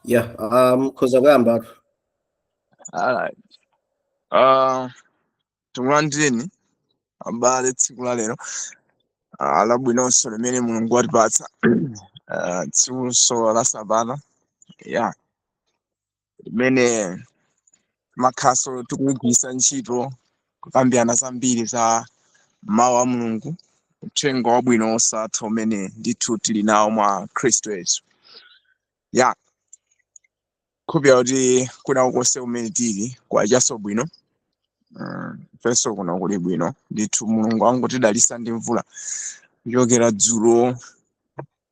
Yeah, khoza kuyahamba. Alright. Uh, tikulandireni abale tsiku la lero labwinonso limene mulungu watipatsa tsikunso la sabata ya limene makhaso tikuligwiritsa ntchito kukambirana zambiri za mawu a mulungu, uthenga wabwino osatha umene ndithu tili nawo mwa khristu yesu. Ya khupira kuti kuna konse kumene tili kwachaso bwino. Ifenso kuno kuli bwino ndithu, mulungu angotidalitsa ndi mvula kuchokera dzulo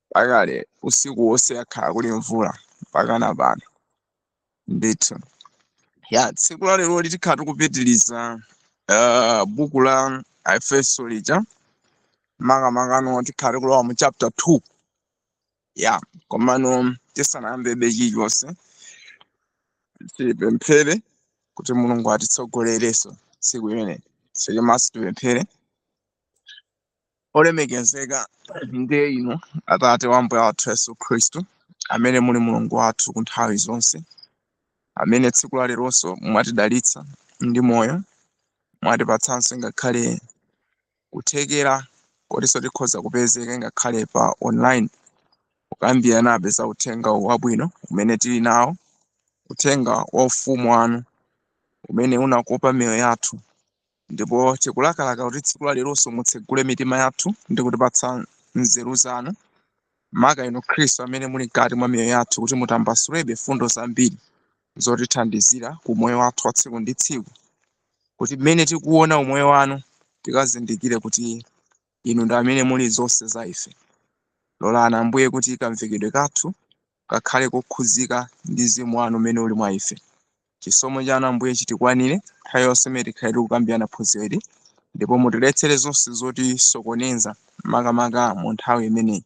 pakale usiku wonse yakhala kuli mvula mpaka na pano ndithu. Ya tsiku la lero tikhala tikupitiriza buku la Efeso lija, makamaka tikhala tikulowa mu chapter 2. Ya komano tisanayambebe chilichonse tipemphere kuti mulungu atitsogolerenso tsiku imene sichimasi tipemphere. Olemekezeka ndiye inu Atate wa Ambuye wathu Yesu Khristu, amene muli mulungu wathu ku nthawi zonse, amene tsiku la leronso mwatidalitsa ndi moyo, mwatipatsanso ngakhale kuthekera kotinso tikhoza kupezeka ngakhale pa online kukambiranabe za uthenga wabwino umene tili nawo, uthenga wa ufumu wanu umene unakopa miyoyo yathu, ndipo tikulakalaka kuti tsiku la leronso mutsegule mitima yathu ndi kutipatsa nzeru zanu, maka inu Khristu amene muli mkati mwa miyoyo yathu, kuti mutambasulebe fundo zambiri zotithandizira ku moyo wathu wa tsiku ndi tsiku, kuti mmene tikuona umoyo wanu tikazindikire kuti inu ndi amene muli zonse za ife. Lolani Ambuye kuti kamvekedwe kathu kakhale kokhuzika ndi mzimu wanu umene uli mwa ife. Chisomo chanu Ambuye chitikwanire nthawi yonse imene tikhale tikukambirana phunziro, ndipo mutiletsere zonse zotisokoneza makamaka mu nthawi imeneyi.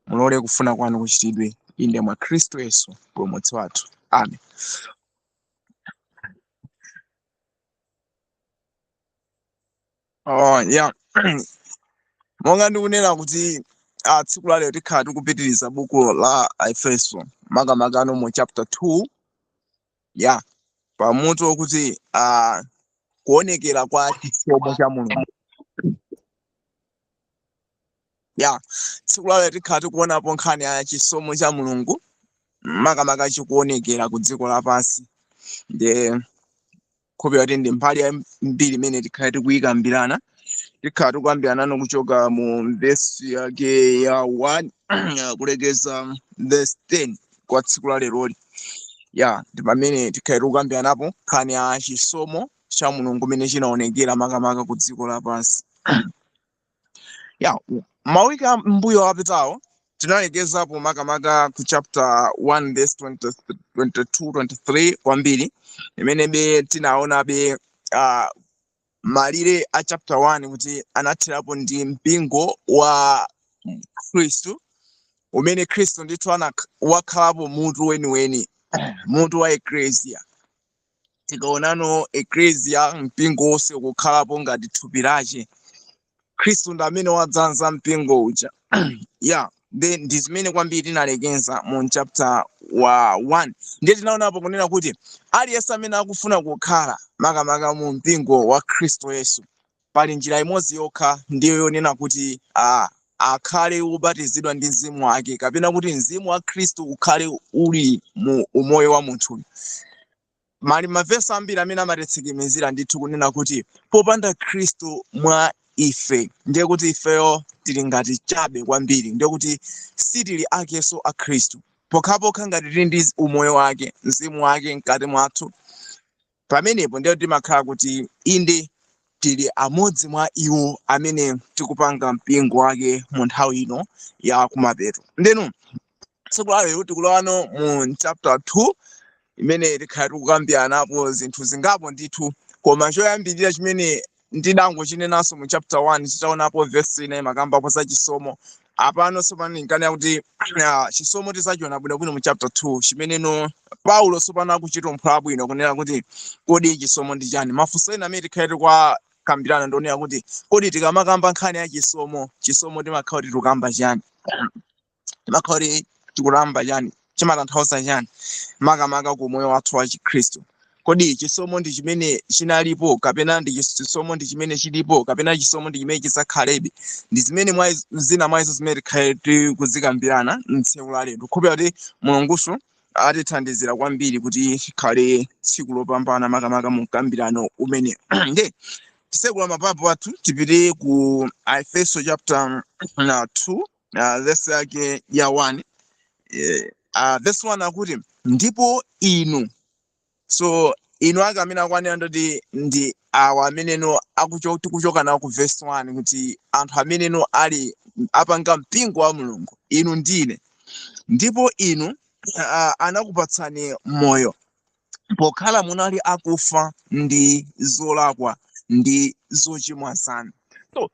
Mulole kufuna kwanu kuchitidwe inde mwa Khristu Yesu mpulumutsi wathu. Amen. Yeah. Monga ndikunena kuti tsiku la lero tikhala tikupitiriza buku la Efeso, makamaka mu chapter 2. Yeah. Pamutu wokuti kuonekera kwa chisomo cha mulungu. Ya tsiku la lero tikhala tikuonapo nkhani ya chisomo cha mulungu, makamaka chikuonekera ku dziko lapansi. Ndi khupira kuti ndi mbali ya mbiri imene tikhala tikuyikambirana. Tikhala tikukambirana kuchoka mu vesi yake ya 1 kulekeza verse 10 kwa tsiku la leroli. Ya ndi pamene tikhala tikukambiranapo nkhani ya chisomo cha mulungu imene chinaonekera makamaka ku dziko lapansi. Ya mawiki mbuyo apitawo tinalekezapo makamaka ku chapter 1 verse 22-23 kwambiri, imene tinaonabe malire a chapter 1 kuti anathirapo ndi mpingo wa Khristu, umene Khristu ndithu wakhalapo mutu weniweni, mutu wa eklesia. Tikaonano eklesia, mpingo wonse ukukhalapo ngati thupi lace. Khristu ndi amene wadzanza mpingo uja. Yeah, ndi zimene kwambiri tinalekeza mu chapter wa 1. Ndiye tinaonapo kunena kuti aliyense amene akufuna kukhala makamaka mu mpingo wa Khristu Yesu, pali njira imodzi yokha, ndiyo yonena kuti akhale ubatizidwa ndi mzimu wake, kapena kuti mzimu wa Khristu ukhale uli mu umoyo wa munthu. Mali mavesi ambiri amene amatitsimikizira ndithu kunena kuti popanda Khristu mwa ife, ndiye kuti ifeyo tili ngati chabe kwambiri, ndiye kuti sitili akeso a Khristu. Pokhapokha ngati tili ndi umoyo wake, mzimu wake mkati mwathu, pamenepo ndiye timakhala kuti inde tili amodzi mwa iwo amene tikupanga mpingo wake mu nthawi ino ya kumapeto. Ndenu tsiku la lero tikulowano mu chapter 2, imene tikhala tikukambiranapo zinthu zingapo ndithu, koma choyambirira chimene ndidangochinenanso mu chapter 1 titaonapo verse 9 makambapo za chisomo. Apano sopano nkani kuti chisomo tisachiona bwinobwino mu chapter 2, chimeneno Paulo sopano akuchitomphera bwino kunena kuti kodi chisomo ndi chani. Mafunso ena amene tikhala tikukambirana ndionera kuti kodi tikamakamba nkhani ya chisomo timakhala kuti tikukamba chani, timakhala kuti tikulamba chani. chimatanthauza chani makamaka ku moyo wathu wa Chikhristu. Kodi chisomo ndi chimene chinalipo kapena ndi chisomo ndi chimene chilipo kapena chisomo ndi chimene chisakhalebe? Ndi zimene zina mwa izo zimene tikhale tikuzikambirana mtsiku la lero. Khopera kuti Mulunguso atithandizira kwambiri kuti tikhale tsiku lopambana makamaka mu mkambirano umene. Nde tisekula mapapu athu tipite ku Efeso chapter 2 verse yake ya 1. Verse 1 akuti ndipo inu. So inu ake amene akwanira ndoti ndi awa ameneno tikuchoka nawo ku verse 1 kuti anthu ameneno ali apanga mpingo wa Mulungu, inu ndine. Ndipo inu anakupatsani moyo pokhala munali akufa ndi zolakwa ndi zochimwa zanu. So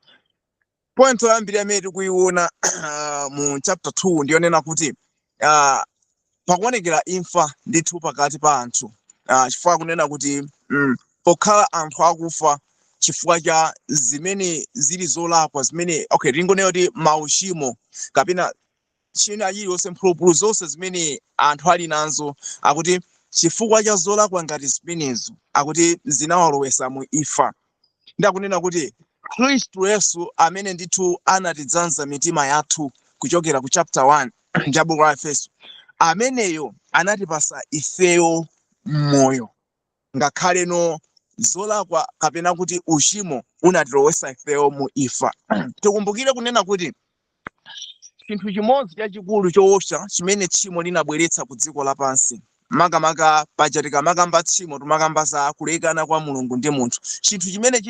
point yoyambirira imene tikuiona mu chapter 2 ndiyonena kuti pakuonekera imfa ndithu pakati pa anthu. Chifukwa kunena kuti pokhala anthu akufa chifukwa cha zimene zili zolakwa zimene tingonena kuti mauchimo kapena china chiliyonse mphulupulu zonse zimene anthu ali nazo, akuti chifukwa cha zolakwa ngati zimenezo akuti zinawalowesa mu imfa. Ndakunena kuti Khristu Yesu amene ndithu anatidzanza mitima yathu kuchokera ku chapter 1 cha buku la Efeso, ameneyo anatipasa ifeyo moyo ngakhaleno zolakwa kapena kuti uchimo unatilowesa ifeyo mu imfa. Tikumbukire kunena kuti chinthu chimodzi chachikulu choopsa chimene tchimo linabweretsa ku dziko lapansi, makamaka paja tikamakamba tchimo timakamba za kulekana kwa Mulungu ndi munthu. Chinthu chimene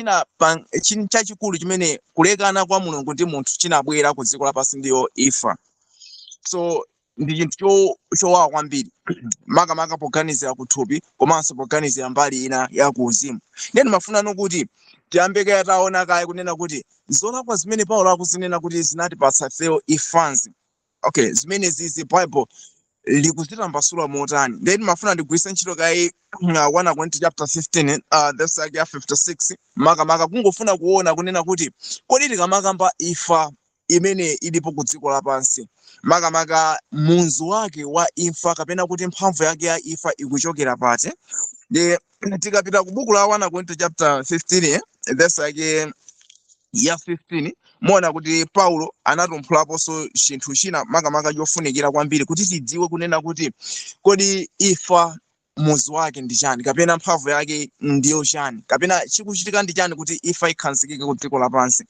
chachikulu chimene kulekana kwa Mulungu ndi munthu chinabwera ku dziko lapansi ndiyo imfa. So ndi chinthu chowawa kwambiri makamaka poganizira kuthupi komanso poganizira mbali ina ya kuuzimu. Ndiye ndimafuna nokuti tiyambeke taona kaye kunena kuti zolakwa zimene Paulo akuzinena kuti zinatipatsa ifeyo imfanzi. Zimene zizi Bible likuzitambasula motani. Ndiye ndimafuna ndigwiritse ntchito kaye 1 Korinto chapter 15 verse yake ya 56 makamaka kungofuna kuona kunena kuti kodi tikamakamba imfa imene ilipo ku dziko lapansi, makamaka munzu wake wa imfa kapena kuti mphamvu yake ya imfa ikuchokera pati. Ndiye tikapita ku buku la 1 Korinto chapter 15 verse yake ya 15 muona kuti Paulo anatumphulaponso chinthu china makamaka chofunikira kwambiri kuti tidziwe kunena kuti kodi imfa muzu wake ndi chani kapena mphamvu yake ndiyo chani kapena chikuchitika ndi chani kuti imfa ikhazikike ku dziko lapansi.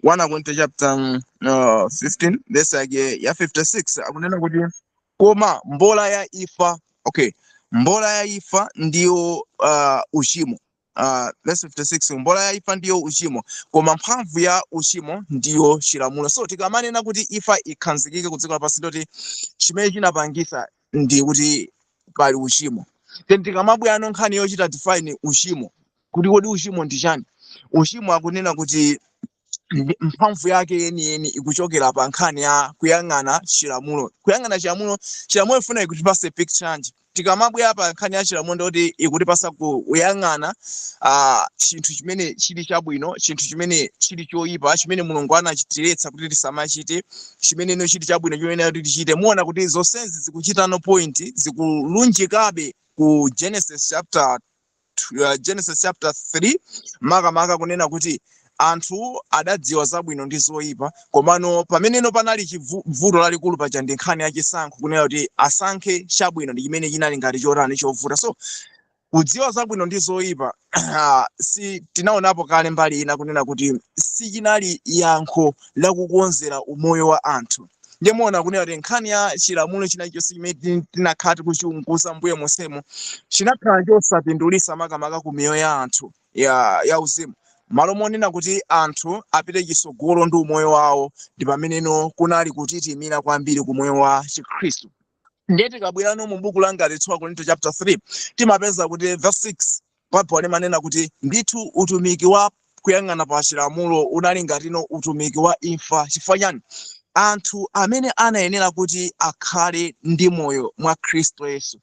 1 Korinto chapter 15 verse yake ya 56 akunena kuti koma mbola ya imfa mbola ya imfa ndiyo uchimo. Verse 56 mbola ya imfa ndiyo uchimo koma mphamvu ya uchimo ndiyo chilamulo. So tikamanena kuti imfa ikhazikike ku dziko lapansi ndoti chimene chinapangisa ndi kuti pali uchimo. Then tikamabwera nkhani yochita define uchimo kuti kodi uchimo ndi chani. Uchimo akunena kuti mphamvu yake yeniyeni ikuchokera pa nkhani ya kuyang'ana chilamulo. Kuyang'ana chilamulo ifuna ikutipase picture nji. Tikamabwera pa nkhani ya chilamulo ndoti ikutipasa kuyang'ana chinthu chimene chili chabwino, chinthu chimene chili choyipa, chimene Mulungu anachitiretsa kuti tisamachite, chimene chili chabwino chimene kuti tichite. Muona kuti zonsezi zikuchita no point zikulunjikabe ku Genesis chapter 3 makamaka kunena kuti anthu adadziwa zabwino ndi zoyipa, komano pameneno panali chivuto lalikulu paja ndi nkhani ya chisankho kunena kuti asankhe chabwino ndi chimene chinali ngati chotani chovuta. So kudziwa zabwino ndi zoyipa si tinaonapo kale mbali ina kunena kuti si chinali yankho lakukonzera umoyo wa anthu. Ndiye muona kunena kuti nkhani ya chilamulo chinachichonse chimene tinakhati kuchiunguza mbuye monsemo chinakhala chosapindulisa makamaka ku miyoyo ya anthu ya uzimu. Malo monena kuti anthu apite chisogolo ndi umoyo wawo ndi pameneno kunali kutitimira kwambiri ku moyo wa Chikhristu. Ndiye tikabwerano mu buku la 2 Korinto chapter 3 timapeza kuti verse 6 Bible limanena kuti ndithu utumiki wa kuyang'ana pa chilamulo unali ngatino utumiki wa imfa. Chifukwa chani? Anthu amene anayenera kuti akhale ndi moyo mwa Khristu Yesu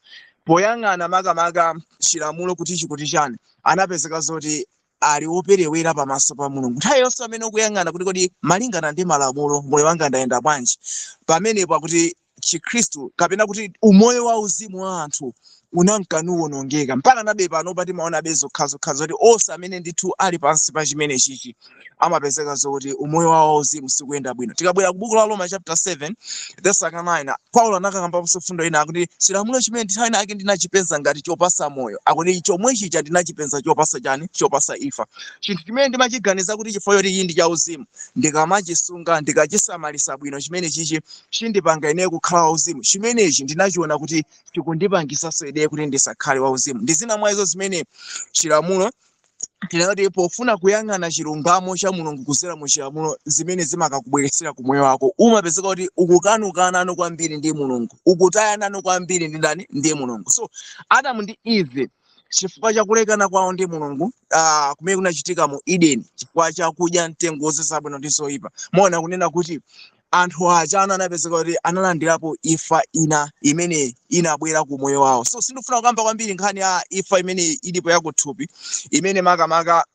poyang'ana makamaka chilamulo kuti chikuti chani anapezeka zoti ali operewera pamaso pa Mulungu. Nthawi yonse amene ukuyang'ana kuti kodi malingana ndi malamulo moyo wanga ndayenda bwanji, pamenepo akuti Chikristu kapena kuti umoyo wa uzimu wa anthu unankanuwonongeka mpaka nabe pano pati maona bezokhazo zoti onse amene ndithu ali pansi pa chimene chichi amapezeka zoti umoyo wawo uzimu sikuyenda bwino. Tikabwera ku buku la Roma chapter 7 verse 9, Paulo anakakamba fundo ina akuti chilamulo chimene nthawi ake ndinachipeza ngati chopasa moyo, akuti chomwe chicha ndinachipeza chopasa chani, chopasa imfa. Chinthu chimene ndimachiganiza kuti chifukwa choti iyi ndi cha uzimu, ndikamachisunga ndikachisamalisa bwino chimene chichi chindipanga ine kukhala wauzimu, chimenechi ndinachiona kuti chikundipangisanso ide kuti ndisakhale wauzimu. Ndi zina mwa izo zimene chilamulo tinati pofuna kuyang'ana chilungamo cha Mulungu kudzera mu chilamulo zimene zimakakubweresera ku moyo wako, umapezeka kuti ukukanukana kwambiri ndi Mulungu, ukutayana kwambiri ndi ndani, ndi Mulungu. So Adamu ndi Eve chifukwa cha kulekana kwawo ndi Mulungu kumene kunachitika mu Eden, chifukwa cha kudya mtengo zabwino ndi zoyipa, maona kunena kuti anthu aja anapezeka kuti analandirapo imfa ina imene inabwera ku moyo wawo. So sindifuna kukamba kwambiri nkhani ya imfa imene ilipo yakuthupi imene makamaka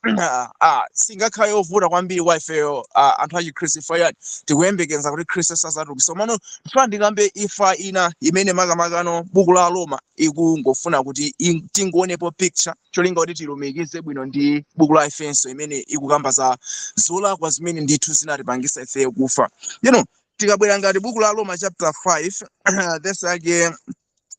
singakhale yovuta kwambiri kwa ifeyo anthu achikhristu, imfa yani tikuyembekeza kuti Khristu sazatuka. So mano ndifuna ndikambe imfa ina imene makamaka buku la Roma ikungofuna kuti tingonepo picture cholinga kuti tilumikize bwino ndi buku la Efeso imene ikukamba za zolakwa zimene ndithu zinatipangisa ifeyo kufa. Tikabwera ngati buku la Roma chapter 5 verse yake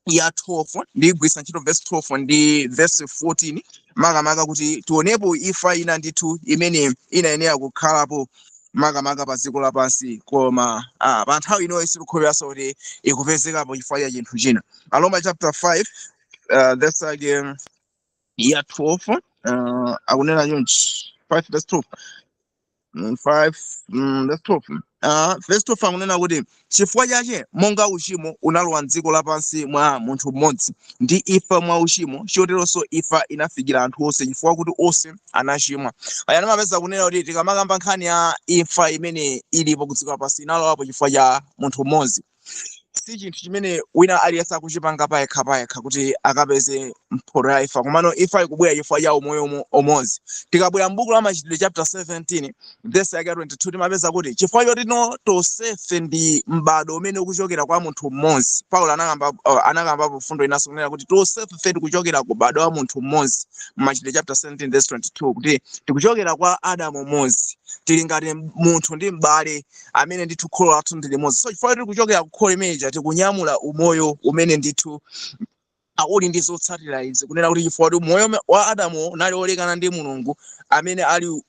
ya 12 ndigwisa ntchito verse 12 ndi verse 14 makamaka kuti tionepo imfa ina ndithu imene inayenera kukhalapo makamaka pa dziko lapansi, koma pa nthawi ino isikukhulupiriraso kuti ikupezekapo chifukwa cha chinthu china. Roma chapter 5 verse yake ya 12 akunena chonchi 5 verse 12 verse 12 verse 12 akunena kuti chifukwa chake monga uchimo unalowa m'dziko lapansi mwa munthu mmodzi, ndi imfa mwa uchimo, choteronso imfa inafikira anthu onse chifukwa kuti onse anachimwa. Ayani mapeza kunena kuti tikamakamba nkhani ya imfa imene ilipo ku dziko lapansi inalowapo chifukwa cha munthu mmodzi, si chinthu chimene wina aliyense akuchipanga payekha kuti akapeze mphoto ya imfa, komano imfa ikubwera chifukwa cha umoyo umodzi. Tikabwera m'buku la Machitidwe chapter 17 verse yake 22 timapeza kuti chifukwa choti tonsefe ndi m'bado umene ukuchokera kwa munthu mmodzi. Paulo anakambapo fundo inaso kunena kuti tonsefe tikuchokera ku m'bado wa munthu mmodzi, Machitidwe chapter 17 verse 22 kuti tikuchokera kwa Adamu mmodzi, tili ngati munthu ndi m'bale amene ndithu kholo lathu ndi limodzi. So chifukwa choti tikuchokera ku kholo imeneja tikunyamula umoyo umene ndithu uli ndi zotsatira izi, kunena kuti chifukwa kuti umoyo wa Adamu unali olekana ndi Mulungu amene ali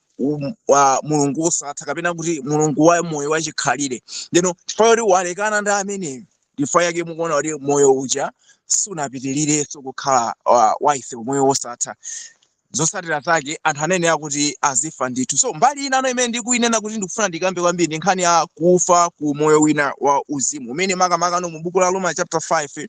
wa Mulungu wosatha kapena kuti Mulungu wa moyo wachikhalire. Ndeno chifukwa kuti walekana ndi amene chifukwa yake mukuona kuti moyo uja sunapitirirenso kukhala wa ife umoyo wosatha. Zotsatira zake anthu anene kuti azifa ndithu. So mbali ina imene ndikuyinena kuti ndikufuna ndikambe kwambiri ndi nkhani ya kufa ku moyo wina wa uzimu umene makamaka mu buku la Roma chapter 5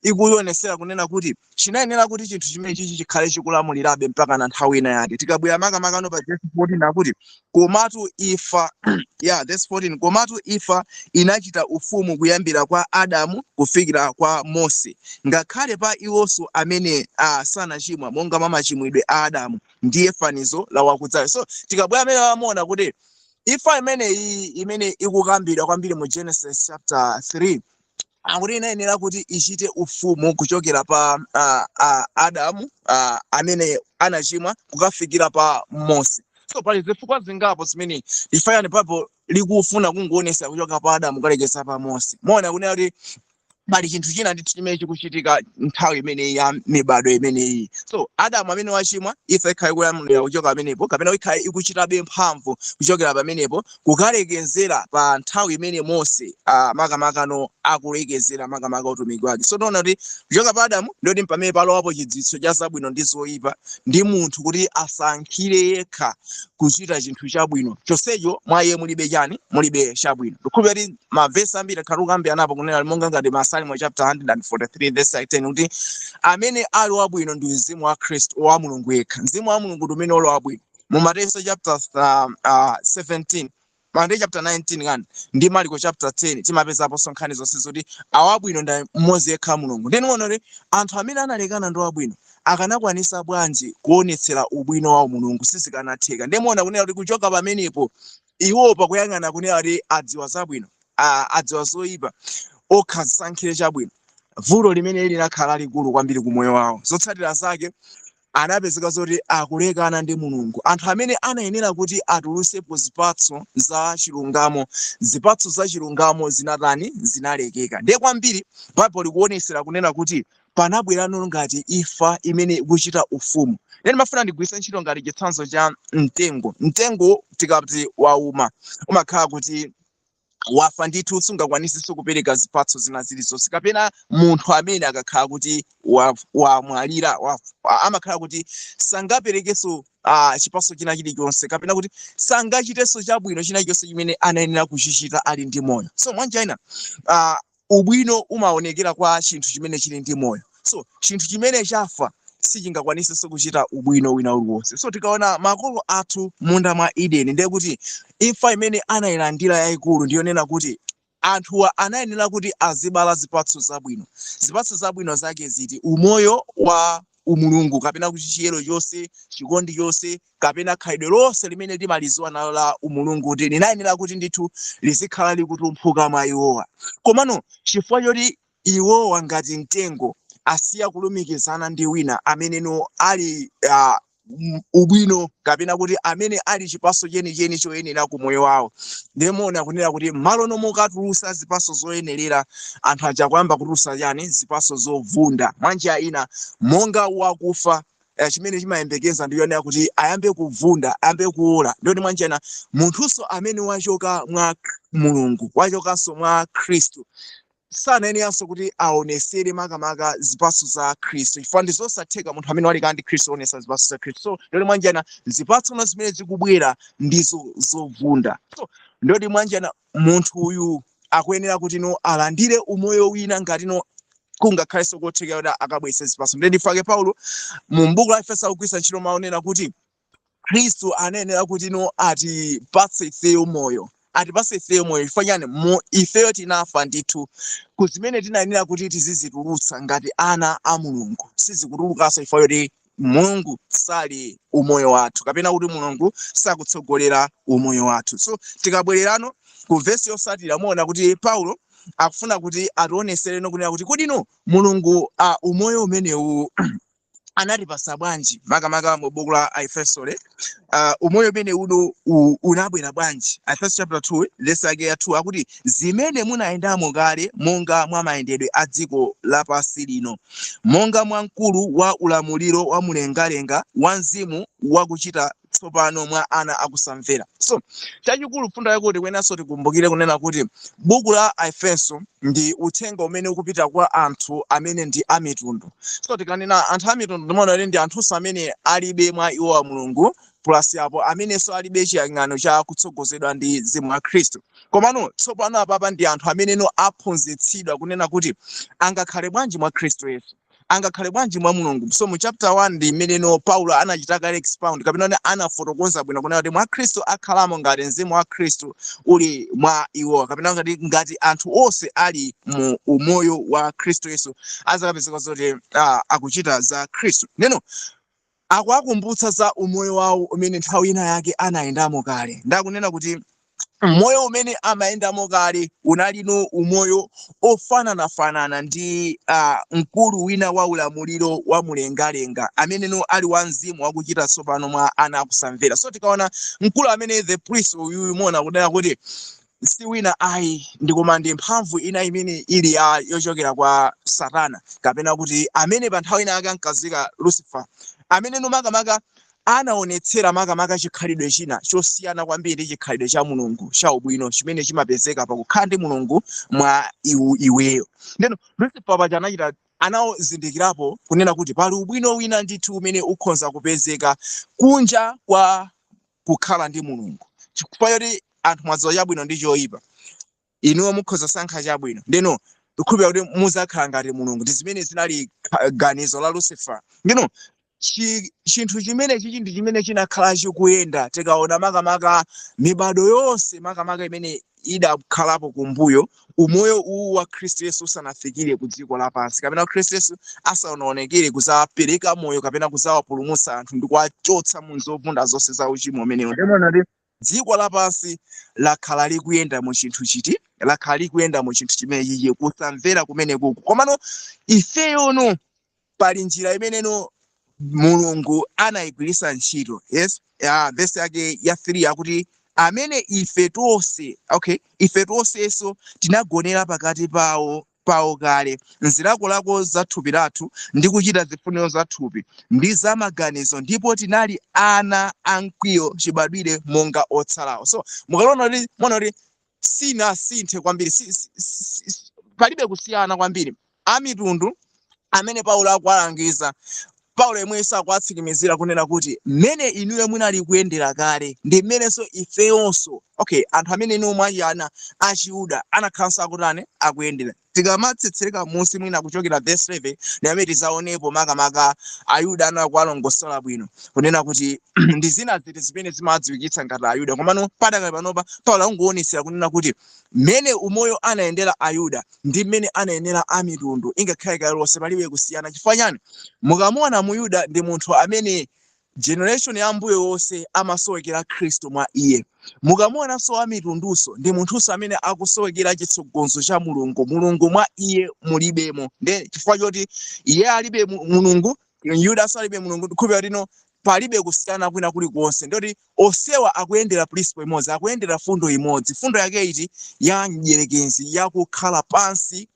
ikuyionesera kunena kuti chinayenera kuti chinthu chimene chichi chikhale chikulamulirabe mpaka na nthawi ina yake. Tikabwera makamaka pa verse 14 akuti komatu imfa verse 14, komatu imfa inachita ufumu kuyambira kwa Adamu kufikira kwa Mose, ngakhale pa iwonso amene sanachimwa monga mwa machimwidwe a Adamu, ndiye fanizo la wakudzayo. So tikabwera amene amona kuti imfa imene ikukambidwa kwambiri mu Genesis chapter 3 akuti inayenera kuti ichite ufumu kuchokera pa Adamu amene anachimwa kukafikira pa Mose. So pali zifukwa zingapo zimene ifayani papo likufuna kungoonesa kuchoka pa Adamu kalekeza pa Mose. Mona kunena kuti pali chinthu china ndithu chimene chikuchitika nthawi imene ya mibado imeneyi. So Adamu amene wachimwa imfa ikhale kulamulira kuchoka pamenepo, kapena ikhale ikuchitabe mphamvu kuchokera pamenepo kukalekezera pa nthawi imene Mose makamakano akulekezera makamaka utumiki wake. So tiona kuti kuchoka pa Adamu ndiyoti pamene palowapo chidziwitso cha zabwino ndi zoyipa ndi munthu kuti asankhire yekha kuchita chinthu chabwino. Chonsecho mwa iye mulibe chani, mulibe chabwino. Ndikhulupirira kuti mavesi ambiri akhalukambira napo kunena monga ngati Masalimo chapter 143 verse 10 kuti amene ali wabwino ndi mzimu wa Khristu wa Mulungu yekha. Mzimu wa Mulungu ndi umene uli wabwino. Mu Mateyu chapter 17 Mateyu chapter 19 kani ndi Marko chapter 10 timapezapo nkhani zonse zoti awabwino ndi mmodzi yekha Mulungu. Ndinoona kuti anthu amene analekana ndi wabwino akanakwanisa bwanji kuonetsera ubwino wa Mulungu sizikanatheka. Ndimoona kunena kuti kuchoka pamenepo iwo pakuyang'ana kunena kuti adziwa zabwino adziwa zoyipa okhasankhire chabwino, vuto limene linakhala likulu kwambiri ku moyo wawo. Zotsatira zake anapezeka zoti akulekana ndi Mulungu. Anthu amene anayenera kuti atulusepo zipatso za chilungamo, zipatso za chilungamo zinalekeka. Ndiye kwambiri Bible likuonesera kunena kuti panabwerano ngati imfa imene ikuchita ufumu. Nene mafuna ndigwiritse ntchito ngati chitsanzo cha mtengo. Mtengo tikati wauma umakhala kuti wafa ndithu sungakwanisiso kupereka zipatso zina zilizonse, kapena munthu amene akakhala kuti wamwalira amakhala kuti sangaperekeso chipatso china chilichonse, kapena kuti sangachiteso chabwino china chonse chimene anayenera kuchichita ali ndi moyo. So mwanjaina ubwino umaonekera kwa chinthu chimene chili ndi moyo. So chinthu chimene chafa sichingakwanisiso kuchita ubwino wina uliwonse. So tikaona makolo athu munda mwa Edeni, ndiye kuti imfa imene anayilandira yayikulu ndiyonena kuti anthuwa anayenera kuti azibala zipatso zabwino. Zipatso zabwino zake ziti umoyo wa umulungu, kapena kuti chiyero chonse, chikondi chonse, kapena khalidwe lonse limene limaliziwa nalo la umulungu kuti linayenera kuti ndithu lizikhala likutumphuka mwa iwowa. Komano chifukwa choti iwowa ngati mtengo asiya kulumikizana ndi wina ameneno ali ubwino, kapena kuti amene ali chipatso chenicheni choyenera ku moyo wawo, ndemona kunena kuti malo nomukatulusa zipatso zoyenerera, anthu aja kuyamba kutulusa chani zipatso zovunda. Mwanjira ina monga wakufa chimene chimayembekeza ndiyonera kuti ayambe kuvunda, ayambe kuola. Ndiyo mwanjira ina munthunso amene wachoka mwa Mulungu, wachokanso mwa Khristu, sanayeneranso kuti aonesere makamaka zipatso za Khristu. Chifukwa ndi zosatheka munthu amene wali kandi Khristu aonesa zipatso za Khristu. So ndiyo mwanjira zipatso zimene zikubwera ndizo zovunda. So ndiyo mwanjira munthu uyu akuyenera kuti alandire umoyo wina ngati kungakhalenso kotheka kuti akabwese zipatso. Ndiye ndifake Paulo mu buku la Efeso akugwiritsa ntchito maonena kuti Khristu anayenera kuti atipatse ifeyo moyo, atipatse ifeyo moyo. Chifukwa chani ifeyo tinafa ndithu kuzimene tinayenera kuti tizizitulutsa ngati ana a Mulungu, sizikutulukanso chifukwa choti Mulungu sali umoyo wathu, kapena kuti Mulungu sakutsogolera umoyo wathu. So tikabwererano ku vesi yosatira muona kuti Paulo akufuna kuti ationesereno kunena kuti kudino Mulungu umoyo umenewu anatipasa bwanji, makamaka mu buku la Efeso umoyo umene unabwera bwanji. Efeso chapter 2 verse yake ya 2 akuti zimene munayendamo kale monga mwa mayendedwe a dziko lapansi lino, monga mwa mkulu wa ulamuliro wa mlengalenga wa mzimu wakuchita tsopano mwa ana akusamvera. So chachikulu fundo yakuti kwenaso tikumbukire kunena kuti buku la Efeso ndi uthenga umene ukupita kwa anthu amene ndi amitundu. So tikanena anthu amitundu ndimaona kuti ndi anthuso amene alibe mwa iwo wa Mulungu, plus apo amenenso alibe chiyang'ano cha kutsogozedwa ndi Mzimu wa Khristu. Komano tsopano apapa ndi anthu amene aphunzitsidwa kunena kuti angakhale bwanji mwa Khristu Yesu, angakhale bwanji mwa Mulungu. So mu chapter 1 ndi imene Paulo anachitaka expound, kapena anafotokoza bwino kunena kuti mwa Khristu akhalamo ngati Mzimu wa Khristu uli mwa iwo, kapena ngati anthu onse ali mu umoyo wa Khristu Yesu azakapezeka zoti akuchita za Khristu. Neno akuwakumbutsa za umoyo wawo umene nthawi ina yake anayendamo kale. Ndakunena kuti moyo umene amayendamo kale unalino umoyo ofananafanana ndi mkulu wina wa ulamuliro wa mlengalenga amene ali wa mzimu wakuchita tsopano mwa ana akusamvera. So tikaona mkulu amene the priest uyu muona kunena kuti si wina ayi ndikoma ndi mphamvu ina imene ili yochokera kwa Satana, kapena kuti amene pa nthawi ina yake ankazika Lucifer, amene makamaka anaonetsera makamaka chikhalidwe china chosiyana kwambiri ndi chikhalidwe cha Mulungu cha ubwino chimene chimapezeka pakukhala ndi Mulungu mwa iweyo. Ndeno Lucifer paja anachita anazindikirapo kunena kuti pali ubwino wina ndithu umene ukhoza kupezeka kunja kwa kukhala ndi Mulungu. Chifukwa choti anthu mwadziwa chabwino ndi choyipa, inuwo mukhoza sankha chabwino, ndeno kukhulupirira kuti muzakhala ngati Mulungu. Ndi zimene zinali ganizo la Lucifer. Ndeno chinthu chimenechi ndi chimene chinakhala chikuyenda. Tikaona makamaka mibado yonse makamaka imene idakhalapo kumbuyo, umoyo uwu wa Khristu Yesu usanafikire ku dziko lapansi, kapena Khristu Yesu asanaonekere kuzapereka moyo kapena kuzawapulumutsa anthu ndi kuwachotsa mu zovunda zonse za uchimo umenewo. Ndimona ndi dziko lapansi lakhala likuyenda mu chinthu chiti lakhali kuyenda mu chinthu chimenechi kusamvera kumene kuku komano ifeyono pali njira imeneno mulungu anayigwiritsa ntchito. Yes, verse yake ya 3 akuti amene ife tonse, okay, ife tonsenso tinagonera pakati pawo kale nzilakolako za thupi lathu ndi kuchita zifuniro za thupi ndi za maganizo ndipo tinali ana amkwiyo chibadwire monga otsalawo. So mukaona kuti sinasinthe kwambiri, palibe kusiyana kwambiri. Amitundu amene Paulo akuwalangiza, Paulo yemwenso akuwatsimikizira kunena kuti mmene inuyo munali kuyendera kale ndi mmenenso ifeyonso, okay, anthu amene inu mwayana achiyuda anakhalanso akutani akuyendera. Tikamatsetsereka munsi mwina kuchokera verse 7 ndi amene tizaonepo makamaka ayuda anakuwalongosola bwino kunena kuti ndi zina ziti zimene zimadziwikitsa ngati ayuda komano padakale panopa Paulo akungoonetsera kunena kuti mmene umoyo anayendera ayuda ndi mmene anayendera amitundu ingakhale kale lonse palibe kusiyana. Chifukwa chani? Mukamuona muyuda ndi munthu amene generation ya mbuyo wonse amasowekera Khristu mwa iye. Mukamuonanso amitunduso ndi munthuso amene akusowekera chitsogozo cha mulungu mwa iye mulibemo. Ndi chifukwa choti iye alibe mulungu, Yudaso alibe mulungu, ndikhulupirira lino palibe kusiyana kwina kulikonse. Ndoti osewa akuyendera principle imodzi, akuyendera fundo imodzi. Fundo yake iti ya mdierekezi yakukhala pansi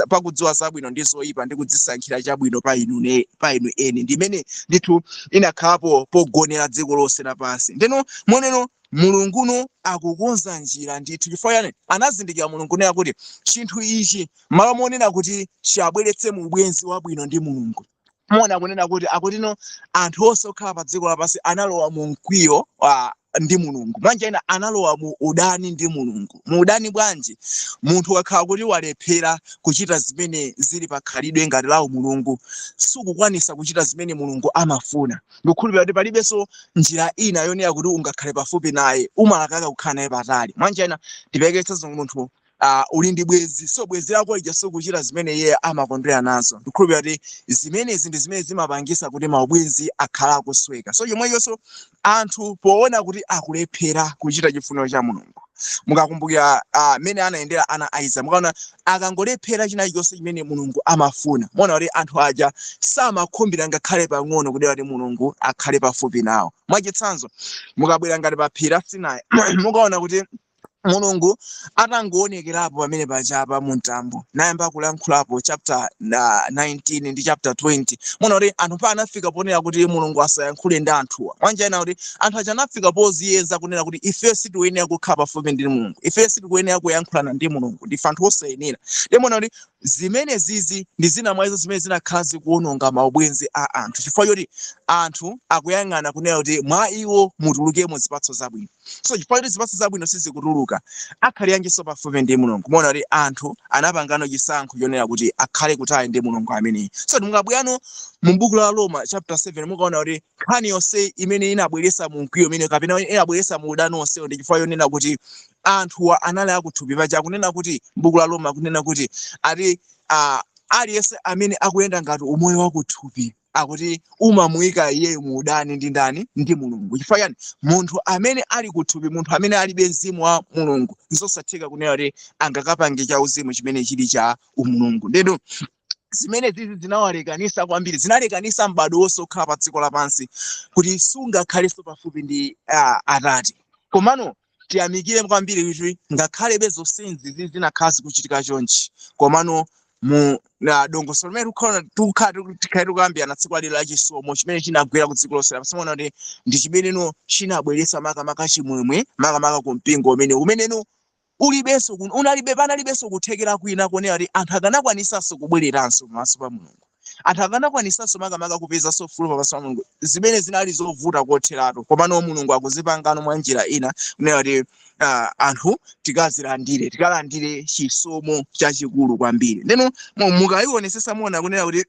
pakudziwa zabwino ndi zoyipa ndi kudzisankhira chabwino pa inu eni. Ndimene ndithu inakhalapo pogonera dziko lonse lapansi. Ndeno moneno mulunguno akukonza njira ndithu. Chifukwa yani anazindikira mulungu nena kuti chinthu ichi malo monena kuti chabweretse mu ubwenzi wabwino ndi mulungu. Mona kunena kuti akutino anthu onse okhala pa dziko lapansi analowa mu mkwiyo ndi mulungu. Manja ina analowa mu udani ndi mulungu. Mu udani bwanji? Munthu wakhala kuti walephera kuchita zimene zili pakhalidwe ngati lawo mulungu, sukukwanisa kuchita zimene mulungu amafuna. Ndikukhulupirira kuti palibenso njira ina yonena kuti ungakhale pafupi naye, umalakaka kukhala naye patali. Manja ina tipeketsa munthu uli ndi bwezi, so bwezi lako lija sukuchita zimene iye amakondwera nazo. Ndikukhulupirira kuti zimenezi ndi zimene zimapangisa kuti maubwenzi akhala akusweka. So chomwechonso anthu poona kuti akulephera kuchita chifuniro cha mulungu, mukakumbukira mene anayendera ana Isaac, mukaona akangolephera china chonse chimene mulungu amafuna, muona kuti anthu aja samakhumbira ngakhale pang'ono kuti mulungu akhale pafupi nawo. Mwachitsanzo mukabwera ngati pa phiri la Sinai mukaona kuti mulungu atangoonekerapo pamene pachapa muntambo nayamba kulankhulapo chapter 19 ndi chapter 20. Muona kuti anthu pa anafika ponena kuti mulungu asayankhule ndi anthuwa. Manja ina kuti anthu aja anafika poziyeza kunena kuti ife sitikuyenera kukhala pafupi ndi mulungu, ife sitikuyenera kuyankhulana ndi mulungu, ndife anthu osayenera. Muona kuti zimene zizi ndi zina mwa izo zimene zinakhala zikuononga maubwenzi a anthu. Chifukwa choti anthu akuyang'ana kunena kuti mwa iwo mutulukemo zipatso zabwino. So chifukwa choti zipatso zabwino sizikutuluka, akhale yanjiso pafupi ndi mulungu. Muona kuti anthu anapangano chisankho chonena kuti akhale kutali ndi mulungu ameneyi. So mukabwano mu buku la Roma chapter 7 mukaona kuti nkhani yonse imene inabweretsa mu mkwiyo imene kapena inabweretsa mu udani onsewo ndi chifukwa yonena kuti anthuwa anali akuthupi paja. Kunena kuti buku la Roma kunena kuti ati aliyense amene akuyenda ngati umoyo wakuthupi akuti umamuyika iye mu udani ndi ndani? Ndi mulungu. Chifukwa yani munthu amene ali kuthupi, munthu amene alibe mzimu wa mulungu, nzosatheka kunena kuti angakapange cha uzimu chimene chili cha umulungu. Ndeno zimene zizi zinawalekanisa kwambiri, zinalekanisa m'bado wonse okhala pa dziko lapansi kuti sungakhalenso pafupi ndi Atate. Komano tiyamikire kwambiri kuti ngakhale bezonsenzi zizi zinakhala zikuchitika chonchi, komano mu dongosolo limene tikhala tikuyambirana tsiku lero la chisomo chimene chinagwera ku dziko lonse lapansi. Muona kuti ndi chimeneno chinabweretsa makamaka chimwemwe makamaka ku mpingo umeneno ulibenso panalibenso kuthekera kwina konena kuti anthu akanakwanisanso kubwereranso pamaso pa mulungu, anthu akanakwanisanso makamaka kupezanso ufulu pamaso pa mulungu. Zimene zinali zovuta kotheratu, komano mulungu akuzipangano mwa njira ina kunena kuti anthu tikalandire chisomo chachikulu kwambiri. Ndeno mukayionesesa muona kunena kuti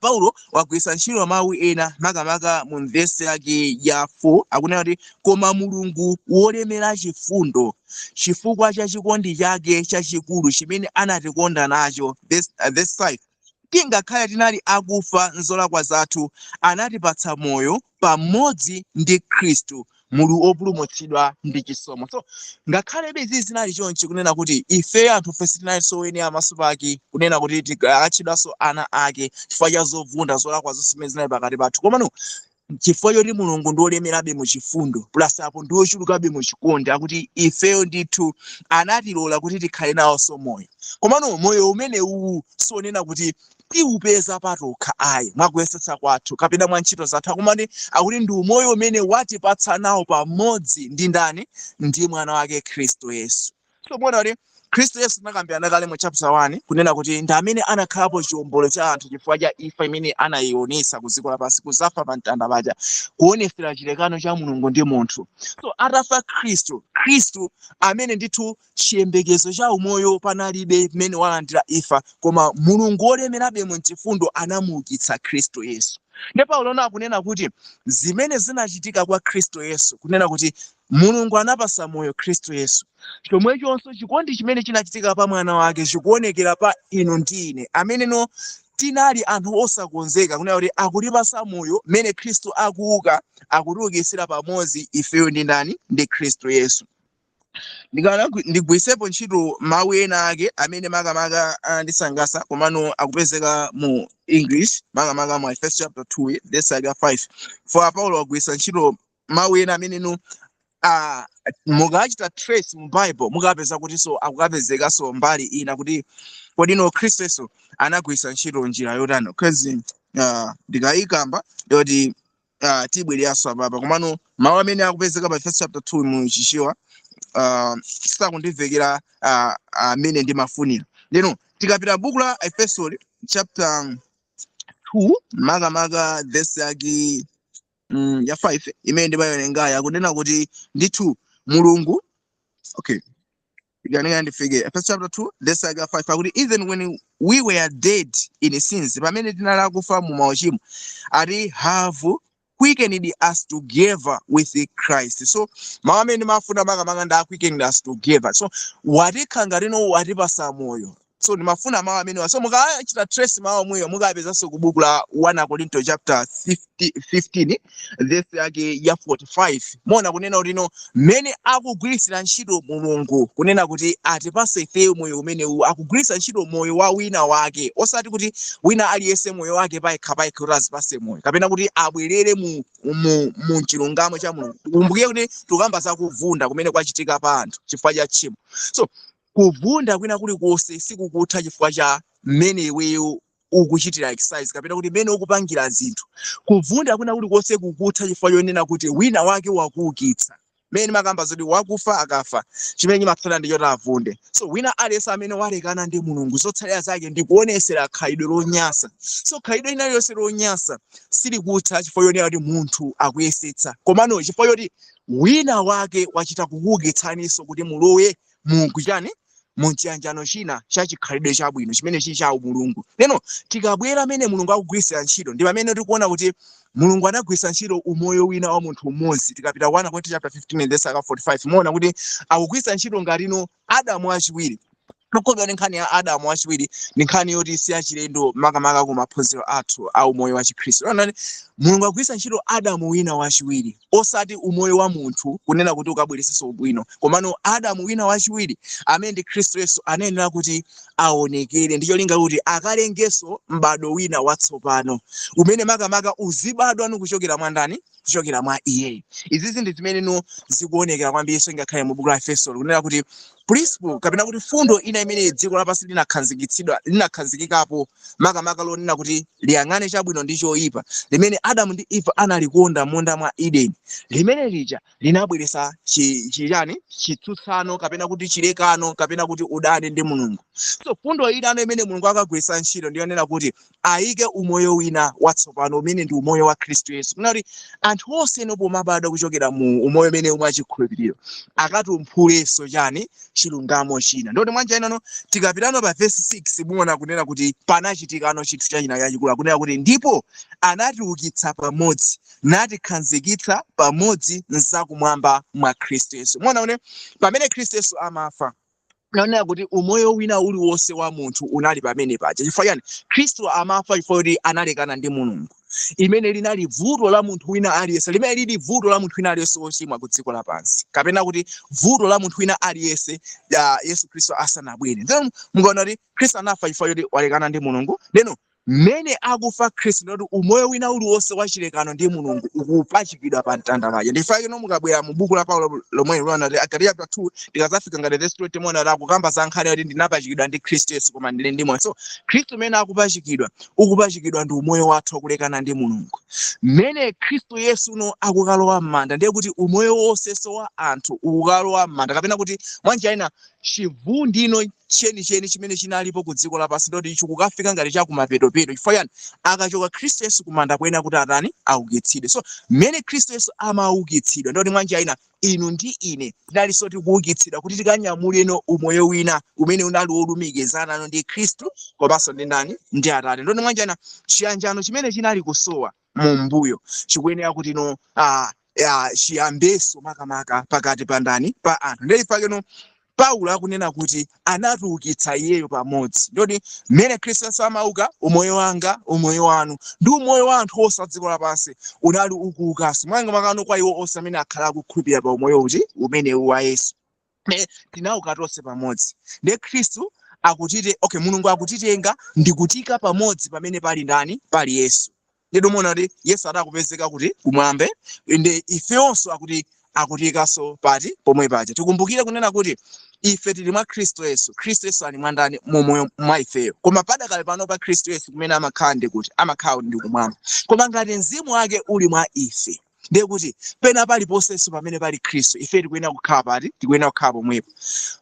Paulo wagwiritsa ntchito mawu ena makamaka mu verse yake ya 4 akunena kuti koma mulungu wolemera chifundo chifukwa cha chikondi chake chachikulu chimene anatikonda nacho, verse 5, tingakhale tinali akufa m'zolakwa zathu anatipatsa moyo pamodzi ndi Khristu. mulu opulumutsidwa ndi chisomo. So ngakhale izi zinali chonchi kunena kuti ife anthu fesi tinalinso weni amaso pake kunena kuti tikatchedwanso ana ake chifukwa cha zovunda zolakwa zonse zimene zinali pakati pathu. Komano chifukwa choti mulungu ndi olemerabe mu chifundo plus apo ndi ochulukabe mu chikondi akuti ifeyo ndithu anatilola kuti tikhale nawonso moyo. Komano moyo umene uwu sionena kuti tiupeza patokha ayi mwakuyesetsa kwathu kapena mwa ntchito zathu, akumati akuti ndi umoyo umene watipatsa nawo pamodzi ndi ndani? Ndi mwana wake Khristu Yesu. So muona kuti Khristu Yesu tinakambirana kale mu chapter 1 kunena kuti ndi amene anakhalapo chiwombolo cha anthu chifukwa cha imfa imene anayionesa ku dziko lapansi, kuzafa pa mtanda paja, kuonetsera chilekano cha mulungu ndi munthu. So atafa Khristu amene ndithu chiyembekezo cha umoyo panalibe mmene walandira imfa, koma mulungu olemerabe mu chifundo anamuukitsa Khristu Yesu. Ndipo Paulo akunena kuti zimene zinachitika kwa Khristu Yesu kunena kuti mulungu anapasa moyo Khristu Yesu, chomwechonso chikondi chimene chinachitika pa mwana wake chikuonekera pa inu ndi ine amene tinali anthu osakonzeka kunena kuti akutipasa moyo mmene Khristu akuuka, akutiukitsira pamodzi ifeyo ndi ndani? Ndi Khristu Yesu. Ndigwiritsepo ntchito mawu ena ake amene makamaka andisangasa komano akupezeka mu English makamaka mu Efeso chapter 2 verse 5. For Paulo wagwiritsa ntchito mawu ena amene mukachita trace mu Bible mukapeza kuti so akukapezeka so mbali ina kuti kodi Khristu Yesu anagwiritsa ntchito njira yotani. Because ndikayikamba yoti tibweriranso apapa komano mawu amene akupezeka pa Efeso chapter 2 mu chichiwa sakundivekera amene ndimafunira. Lero tikapita buku la Efeso chapter 2 makamaka verse yake ya 5 imene ndimayolenga kunena kuti ndithu mulungu ndifike Efeso chapter 2 verse yake 5 akuti even when we were dead in sins, pamene tinali kufa mu mauchimo, ati have quickened us together with Christ. So mawu amene mafuna makamaka ndi quickened us together. So watikhanga lino watipasa moyo. So ndimafuna mawu amene so mukachita trace mawu mweyo mukapezanso ku buku la 1 Korinto chapter 15 verse yake ya 45. Mona kunena kuti mmene akugwiritsira ntchito mulungu kunena kuti atipase ifeyo moyo umene akugwiritsa ntchito moyo wa wina wake, osati kuti wina aliyese moyo wake payekha kuti azipase moyo kapena kuti abwerere mu chilungamo cha mulungu. Kumbuke kuti tukamba za kuvunda kumene kwachitika pa anthu chifukwa cha tchimo. So kuvunda kwina kuli konse sikukutha chifukwa cha mmene iweyo ukuchitira exercise kapena kuti mmene ukupangira zinthu. Kuvunda kwina kuli konse kukutha chifukwa yonena kuti wina wake wakuukitsa. Mmene makamba zoti wakufa akafa chimene chimatsala ndi choti avunde. So wina aliyense amene walekana ndi mulungu zotsalira zake ndi kuonesera khalidwe lonyasa. So khalidwe iliyonse lonyasa silikutha chifukwa yonena kuti munthu akuyesetsa, komano chifukwa yoti wina wake wachita kukuukitsaninso kuti mulowe mukuchani muchiyanjano china cha chikhalidwe chabwino chimene chili cha mulungu. Lero tikabwera amene mulungu akugwiritsira ntchito ndi pamene tikuona kuti mulungu anagwiritsa ntchito umoyo wina wa munthu umodzi. Tikapita 1 Korinto chapter 15 verse 45 muona kuti akugwiritsa ntchito ngati Adamu achiwiri. Nokoga nkhani ya Adamu achiwiri ndi nkhani yoti si achilendo makamaka ku maphunziro athu au moyo wa Chikhristu. Mulungu akugwiritsa ntchito Adamu wina wachiwiri, osati umoyo wa munthu kunena kuti ukabweresenso ubwino, komano Adamu wina wachiwiri amene ndi Khristu Yesu anayenera kuti aonekere ndi cholinga kuti akalengenso m'bado wina watsopano umene makamaka uzibadwa kuchokera mwa ndani? Kuchokera mwa iye. Izizi ndi zimene zikuonekera kwambiri ngakhale mu buku la Efeso kunena kuti principle kapena kuti fundo ina imene dziko lapansi linakhazikikapo makamaka lonena kuti liyang'ane chabwino ndi choyipa, limene Adamu ndi Eva analikonda munda mwa Edeni, limene lija linabweretsa chitsutsano kapena kuti chilekano kapena kuti udani ndi mulungu. So fundo ina imene mulungu akagwiritsa ntchito ndiyonena kuti ayike umoyo wina watsopano umene ndi umoyo wa Khristu Yesu. Kuna kuti anthu onse pomabadwa kuchokera mu umoyo umene mwachikhulupiriro akatumphulenso chilungamo china. Ndoti mwanja inano tikapitano pa verse 6 muona kunena kuti panachitikano chinthu chachina chachikulu kunena kuti ndipo anatiukitsa pamodzi natikhazikitsa pamodzi nzakumwamba mwa Khristu Yesu. Muona pamene Khristu Yesu amafa naona kuti umoyo wina uli wonse wa munthu unali pamene paja chifukwa yani Khristu amafa chifukwa kuti analekana ndi Mulungu imene linali vuto la munthu wina aliyense limene lili vuto la munthu wina aliyense wochimwa ku dziko lapansi kapena kuti vuto la munthu wina aliyense Yesu Khristu asanabwere then mungaona kuti Khristu anafa chifukwa kuti walekana ndi Mulungu then mmene akufa Khristu ndoti umoyo wina uli wonse wachilekano ndi Mulungu ukupachikidwa pa mtanda paja ndifake no mukabwera mu buku la Paulo lomwe lona Galatia 2 tikazafika ngati verse 20 mona la kukamba za nkhani kuti ndinapachikidwa ndi Khristu Yesu koma ndili ndi moyo so Khristu mmene akupachikidwa ukupachikidwa ndi umoyo wathu kulekana ndi Mulungu mmene Khristu Yesu no akukalowa m'manda ndiye kuti umoyo wonse wa anthu ukukalowa m'manda kapena kuti mwanja ina chivundino cheni chimene chinalipo ku dziko lapansi ndoti chikukafika ngati chakumapeto chifukwa yani akachoka Khristu Yesu kumanda kwena kuti atani aukitsidwe so mmene Khristu Yesu amaukitsidwa ndoti mwanja ina inu ndi ine tinalinso tikuukitsidwa kuti tikanyamuleno umoyo wina umene unali wolumikizana ndi Khristu komanso ndi ndani ndi Atate ndoti mwanja ina chiyanjano chimene chinali kusowa mu mbuyo chikuyenera kuti no chiyambeso makamaka pakati pa ndani pa anthu ndifake no Paulo akunena kuti anatiukitsa iyeyo pamodzi ndoti mmene Khristu amauka umoyo wanga umoyo wanu ndi umoyo wa anthu onse a dziko lapansi unali ukuukanso mwanga makano kwa iwo onse amene akhala akukhulupirira pa umoyo uti umene wa Yesu tinauka tonse pamodzi ndi Khristu akutite okay Mulungu akutitenga ndikutika pamodzi pamene pali ndani pali Yesu ndipo muona kuti Yesu adakupezeka kuti kumwambe inde ifeonso akutikanso pati pomwe paja tikumbukire kunena kuti ife tili mwa Khristu Yesu ali mwandani moyo mwa ifeyo koma padakale pano pa Khristu Yesu kumene amakhala ndi kuti amakhala ndi kumwamba koma ngati mzimu wake uli mwa ife ndiye kuti pena paliponse pamene pali Khristu ife tikuyenera kukhala pati tikuyenera kukhala pomwepo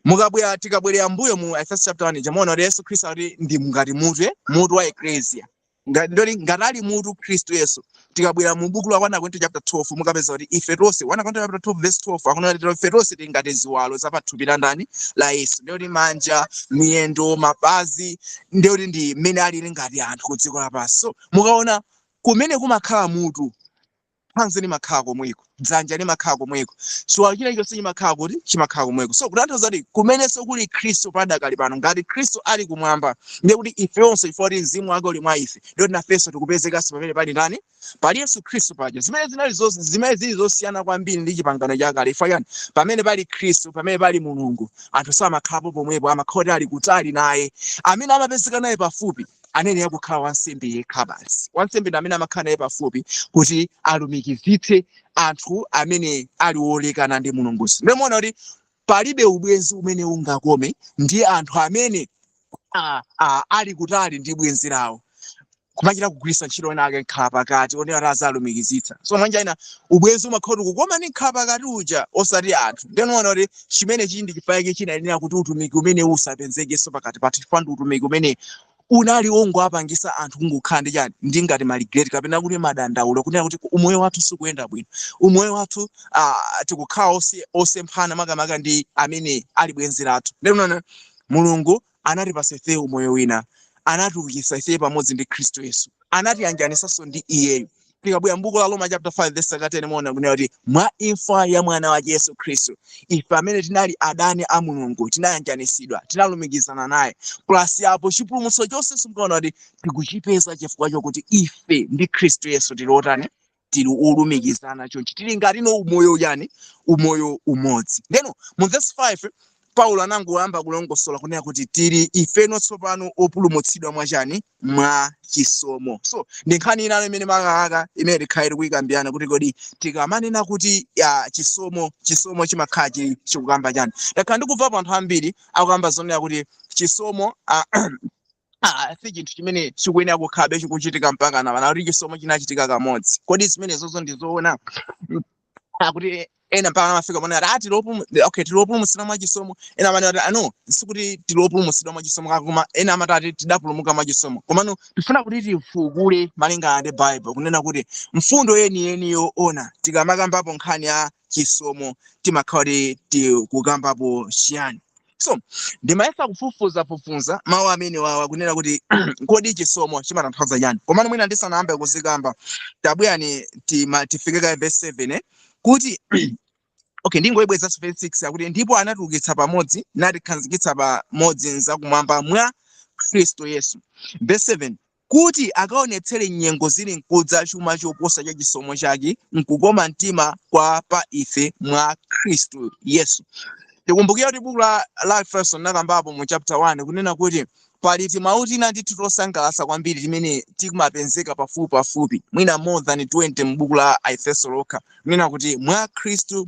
mukabwera tikabwerera mbuyo mu Ephesians chapter 1 jamuona kuti Yesu Khristu ali ndi ngati mutu wa ecclesia ndoli ngatali mutu Khristu Yesu tikabwera mu buku la 1 Korinto chapter 12 mukapeza kuti ife tonse 1 Korinto chapter 12 verse 12 akunena kuti ife tonse tingati ziwalo zapathupi la ndani la Yesu ndoli manja miyendo mapazi ndoli ndi mmene ali ngati anthu ku dziko lapansi so mukaona kumene kumakhala mutu pansi limakhala komweko dzanja limakhala komweko chiwalo chilichonse chimakhala kuti chimakhala komweko so kutanthauza kuti kumenenso kuli Khristu padakali pano ngati Khristu ali kumwamba ndiye kuti ifeonso ifoti mzimu wake uli mwa ife ndoti nafenso tikupezekanso pamene pali ndani pali Yesu Khristu paja zimene zili zosiyana kwambiri ndi chipangano chakale ifo yani pamene pali Khristu pamene pali Mulungu anthu samakhalapo pomwepo amakhala ali kutali naye amene amapezeka naye pafupi anene yakukhala wansembe yekha basi wansembe amene amakhala naye pafupi kuti alumikizitse anthu amene ali wolekana ndi Mulungu ndimona kuti palibe ubwenzi umene ungakome ndi anthu amene ali kutali ndi bwenzi lawo kumachita kugwirisa ntchito ena ake nkhala pakati onera azalumikizitsa so mwanja ina ubwenzi umakhala kukoma ndi nkhala pakati uja osati anthu ndinoona kuti chimene chindi chifayike chinayenera kuti utumiki umene usapenzekenso pakati pathu chifukwa utumiki umene unali wongowapangisa anthu kungokhala ndi chani ndi ngati maligret kapena kuti madandaulo kunena kuti umoyo wathu sikuyenda bwino umoyo wathu tikukhala osemphana makamaka ndi amene ali bwenzi lathu ndinoona Mulungu anatipasa ife umoyo wina anatiukitsa ife pamodzi ndi Khristu Yesu anatiyanjanisanso ndi iyeyo tikabwera m'buku la Roma chapter 5 verse 13 muona kunena kuti mwa imfa ya mwana wa Yesu Khristu ife amene tinali adani a Mulungu tinayanjanisidwa tinalumikizana naye plus yapo chipulumutso chonse simukaona kuti tikuchipeza chifukwa chokuti ife ndi Khristu Yesu tili otani tili olumikizana chonchi tili ngati no umoyo yani umoyo umodzi ndeno mu verse 5 Paulo anangoyamba kulongosola kunena kuti tili ifeno tsopano opulumutsidwa mwachani mwa chisomo so ndi nkhani inalo imene makaka imene tikhaire kuyikambirana kuti kodi tikamanena kuti chisomo chimakhala chikukamba chani yakhala ndikubva anthu ambiri akukamba zonena kuti chisomo si chinthu chimene chikuyenera kukhala chikuchitika mpaka na kuti chisomo chinachitika kamodzi kodi zimene zozo ndizoona kuti ena mpaka amafika mwana tilopulumutsidwa mwa chisomo ena amati ano sikuti tilopulumutsidwa mwa chisomo koma ena amati tidapulumuka mwa chisomo komano tifuna kuti tifukule malingana ndi Bible kunena kuti mfundo yeni yoona tikamakambapo nkhani ya chisomo timakhala kuti tikukambapo chiyani so ndimayesa kufufuza mawu amene wawa kunena kuti kodi chisomo chimatanthauza chani komano mwina ndisanayambe kuzikamba tabwiyani tifike ka verse 7 kuti okay ndingoibweza verse 6 akuti ndipo anatiukitsa pamodzi natikhazikitsa pamodzi mzakumwamba mwa Khristu Yesu. Verse 7 kuti akaonetsere nyengo zili nkudza chuma choposa cha chisomo chake nkukoma mtima kwa pa ife mwa Khristu Yesu. Tikumbukira kuti buku la Efeso nakambapo mu chapter 1 kunena kuti pali timauti ndithu tosangalatsa kwambiri timene tikumapezeka pafupi mwina more than 20 m'buku la Efeso lokha kunena kuti mwa Khristu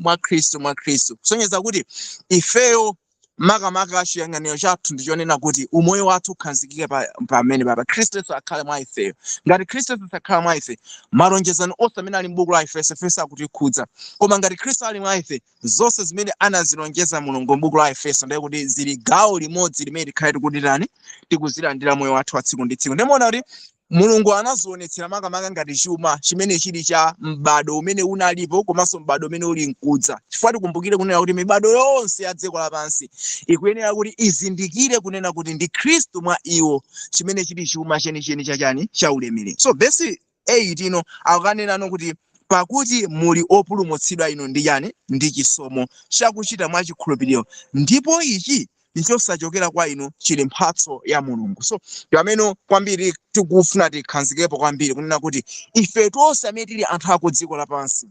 kusonyeza kuti ifeyo makamaka chiyang'aniro chathu ndichonena kuti umoyo wathu ukhazikike pamene papa Khristu Yesu akhale mwa ifeyo. Ngati Khristu Yesu sakhala mwa ife malonjezano onse amene ali m'buku la Efeso akutikhudza, koma ngati Khristu ali mwa ife zonse zimene anazilonjeza Mulungu m'buku la Efeso ndiye kuti zili gawo limodzi limene tikhale tikutirani tikuzilandira moyo wathu wa tsiku ndi tsiku. Ndimaona kuti Mulungu anazionetsera makamaka ngati chuma chimene chili cha m'bado umene unalipo komanso m'bado umene uli nkudza. Chifukwa tikumbukire kunena kuti mibado yonse ya dziko lapansi ikuyenera kuti izindikire kunena kuti ndi Khristu mwa iwo chimene chili chuma chenicheni chachani cha ulemerero. So verse 8 ino akukanena kuti pakuti muli opulumutsidwa inu ndi yani ndi chisomo chakuchita mwa chikhulupiriro ndipo ichi ndichosachokera kwa inu chili mphatso ya Mulungu. So pamene kwambiri tikufuna tikhazikepo kwambiri kunena kuti ife tonse amene tili anthu aku dziko lapansi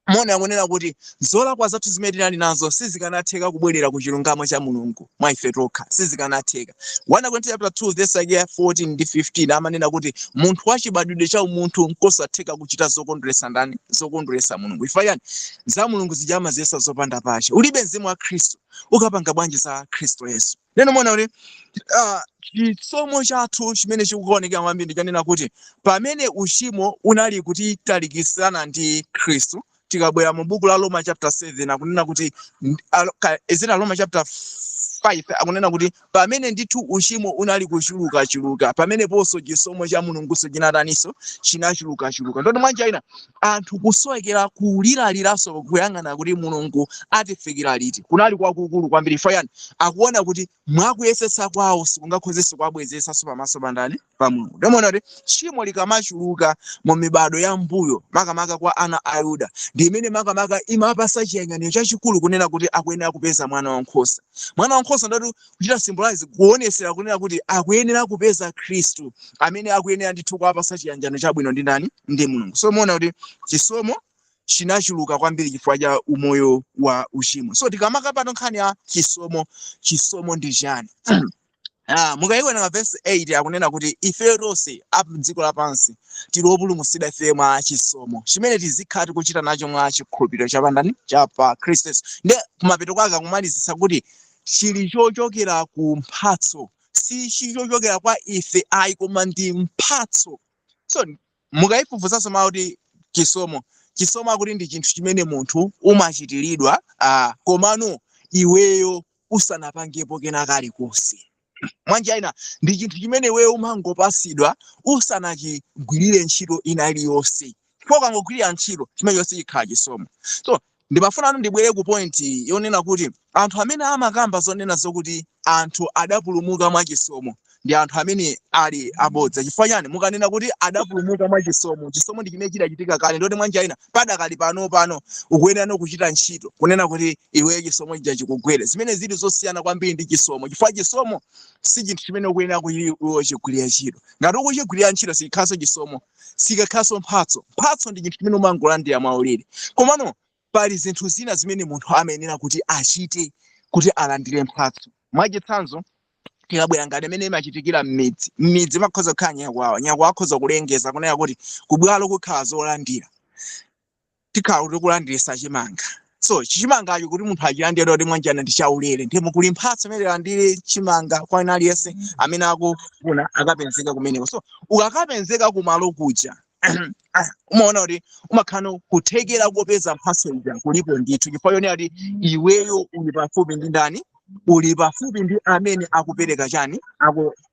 mona akunena kuti zolakwa zathu zimene tinali nazo sizikanatheka kubwerera ku chilungamo cha Mulungu mwa ife tokha, sizikanatheka. 1 Corinthians chapter 2 verse 14 ndi 15 amanena kuti munthu wachibadwidwe cha umunthu nkosatheka kuchita zokondweresa ndani, zokondweresa Mulungu. Ifa yani za Mulungu zijama zesa zopanda pache. Ulibe mzimu wa Khristu ukapanga bwanji za Khristu Yesu. Lero mona kuti chisomo chathu chimene chikuoneka kwambiri ndikanena kuti pamene uchimo unali kuti talikisana ndi Khristu, tikabwera mu buku la Roma chapter 7 akunena kuti ezina Roma chapter 5 akunena kuti pamene ndithu uchimo unali kuchuluka pamene ponso chisomo cha Mulunguso chinataniso chinachuluka. Ndoti mwanja ina anthu kusowekera kuliraliranso kuyang'ana kuti Mulungu atifikira liti kunali kwakukulu kwambiri. Fayani akuona kuti mwakuyesetsa kwawo sikungakhozenso kwabwezesanso pamaso pandani pa Mulungu. Ndimona kuti tchimo likamachuluka mu mibado ya mbuyo makamaka kwa ana a Yuda ndi imene makamaka imapasa chiyang'aniro chachikulu kunena kuti akuyenera kupeza mwana wankhosa. Mwana wankhosa ndoti kuchita symbolize kuonesera kunena kuti akuyenera kupeza Khristu amene akuyenera ndithu kuwapasa chiyanjano chabwino ndi ndani ndi Mulungu. So muona kuti chisomo chinachuluka kwambiri chifukwa cha umoyo wa uchimo. So tikamaka pano nkhani ya chisomo ndi chani? Mukayiona na verse 8 akunena kuti ife tonse apa dziko lapansi tili opulumutsidwa ife mwa chisomo chimene tizikhala tikuchita nacho mwa chikhulupiriro chapandani chapa Khristu. Nde kumapeto kwake akumalizitsa kuti chili chochokera ku mphatso, si chochokera kwa ife ayi koma ndi mphatso. So mukayifufuzaso mawu kuti chisomo akuti ndi chinthu chimene munthu umachitiridwa komano iweyo usanapangepo kena kalikonse. Mwanja ina ndi chinthu chimene wewe umangopasidwa usanachigwirire ntchito ina iliyonse. Chifukwa ukangogwirira ntchito chimene chonse chikhala chisomo. So ndimafuna ndibwere ku point yonena kuti anthu amene amakamba zonena zokuti anthu adapulumuka mwa chisomo ndi anthu amene ali abodza. Chifukwa chani mukanena kuti adapulumuka mwa chisomo ndi chimene chidachitika kale, ndoti mwanja ina padakali pano ukuyenera kuchita ntchito kunena kuti iwe chisomo chija chikugwere. Zimene zili zosiyana kwambiri ndi chisomo, chifukwa chisomo si chinthu chimene ukuyenera kuchigwirira ntchito. Ngati ukuchigwirira ntchito sikhaso chisomo, sikakhaso mphatso. Mphatso ndi chinthu chimene umangolandira mwaulere. Komano pali zinthu zina zimene munthu amayenera kuti achite kuti alandire mphatso. Mwachitsanzo tikabwera ngati amene imachitikira m'midzi makhoza kukhala nyakwawa akhoza kulengeza kunena kuti kubwalo kukhala zolandira tikhala kuti kulandirisa chimanga. So chimangacho kuti munthu achilandire kuti mwanjana ndi chaulere, ndipo kuli mphatso imene ilandire chimanga kwa ina aliyense amene akufuna akapezeka kumeneko. So ukakapezeka kumalo kuja umaona kuti umakhala kuthekera kupeza mphatso ija kulipo ndithu, chifukwa yonena kuti iweyo uli pafupi ndi ndani, uli pafupi ndi amene akupereka chani,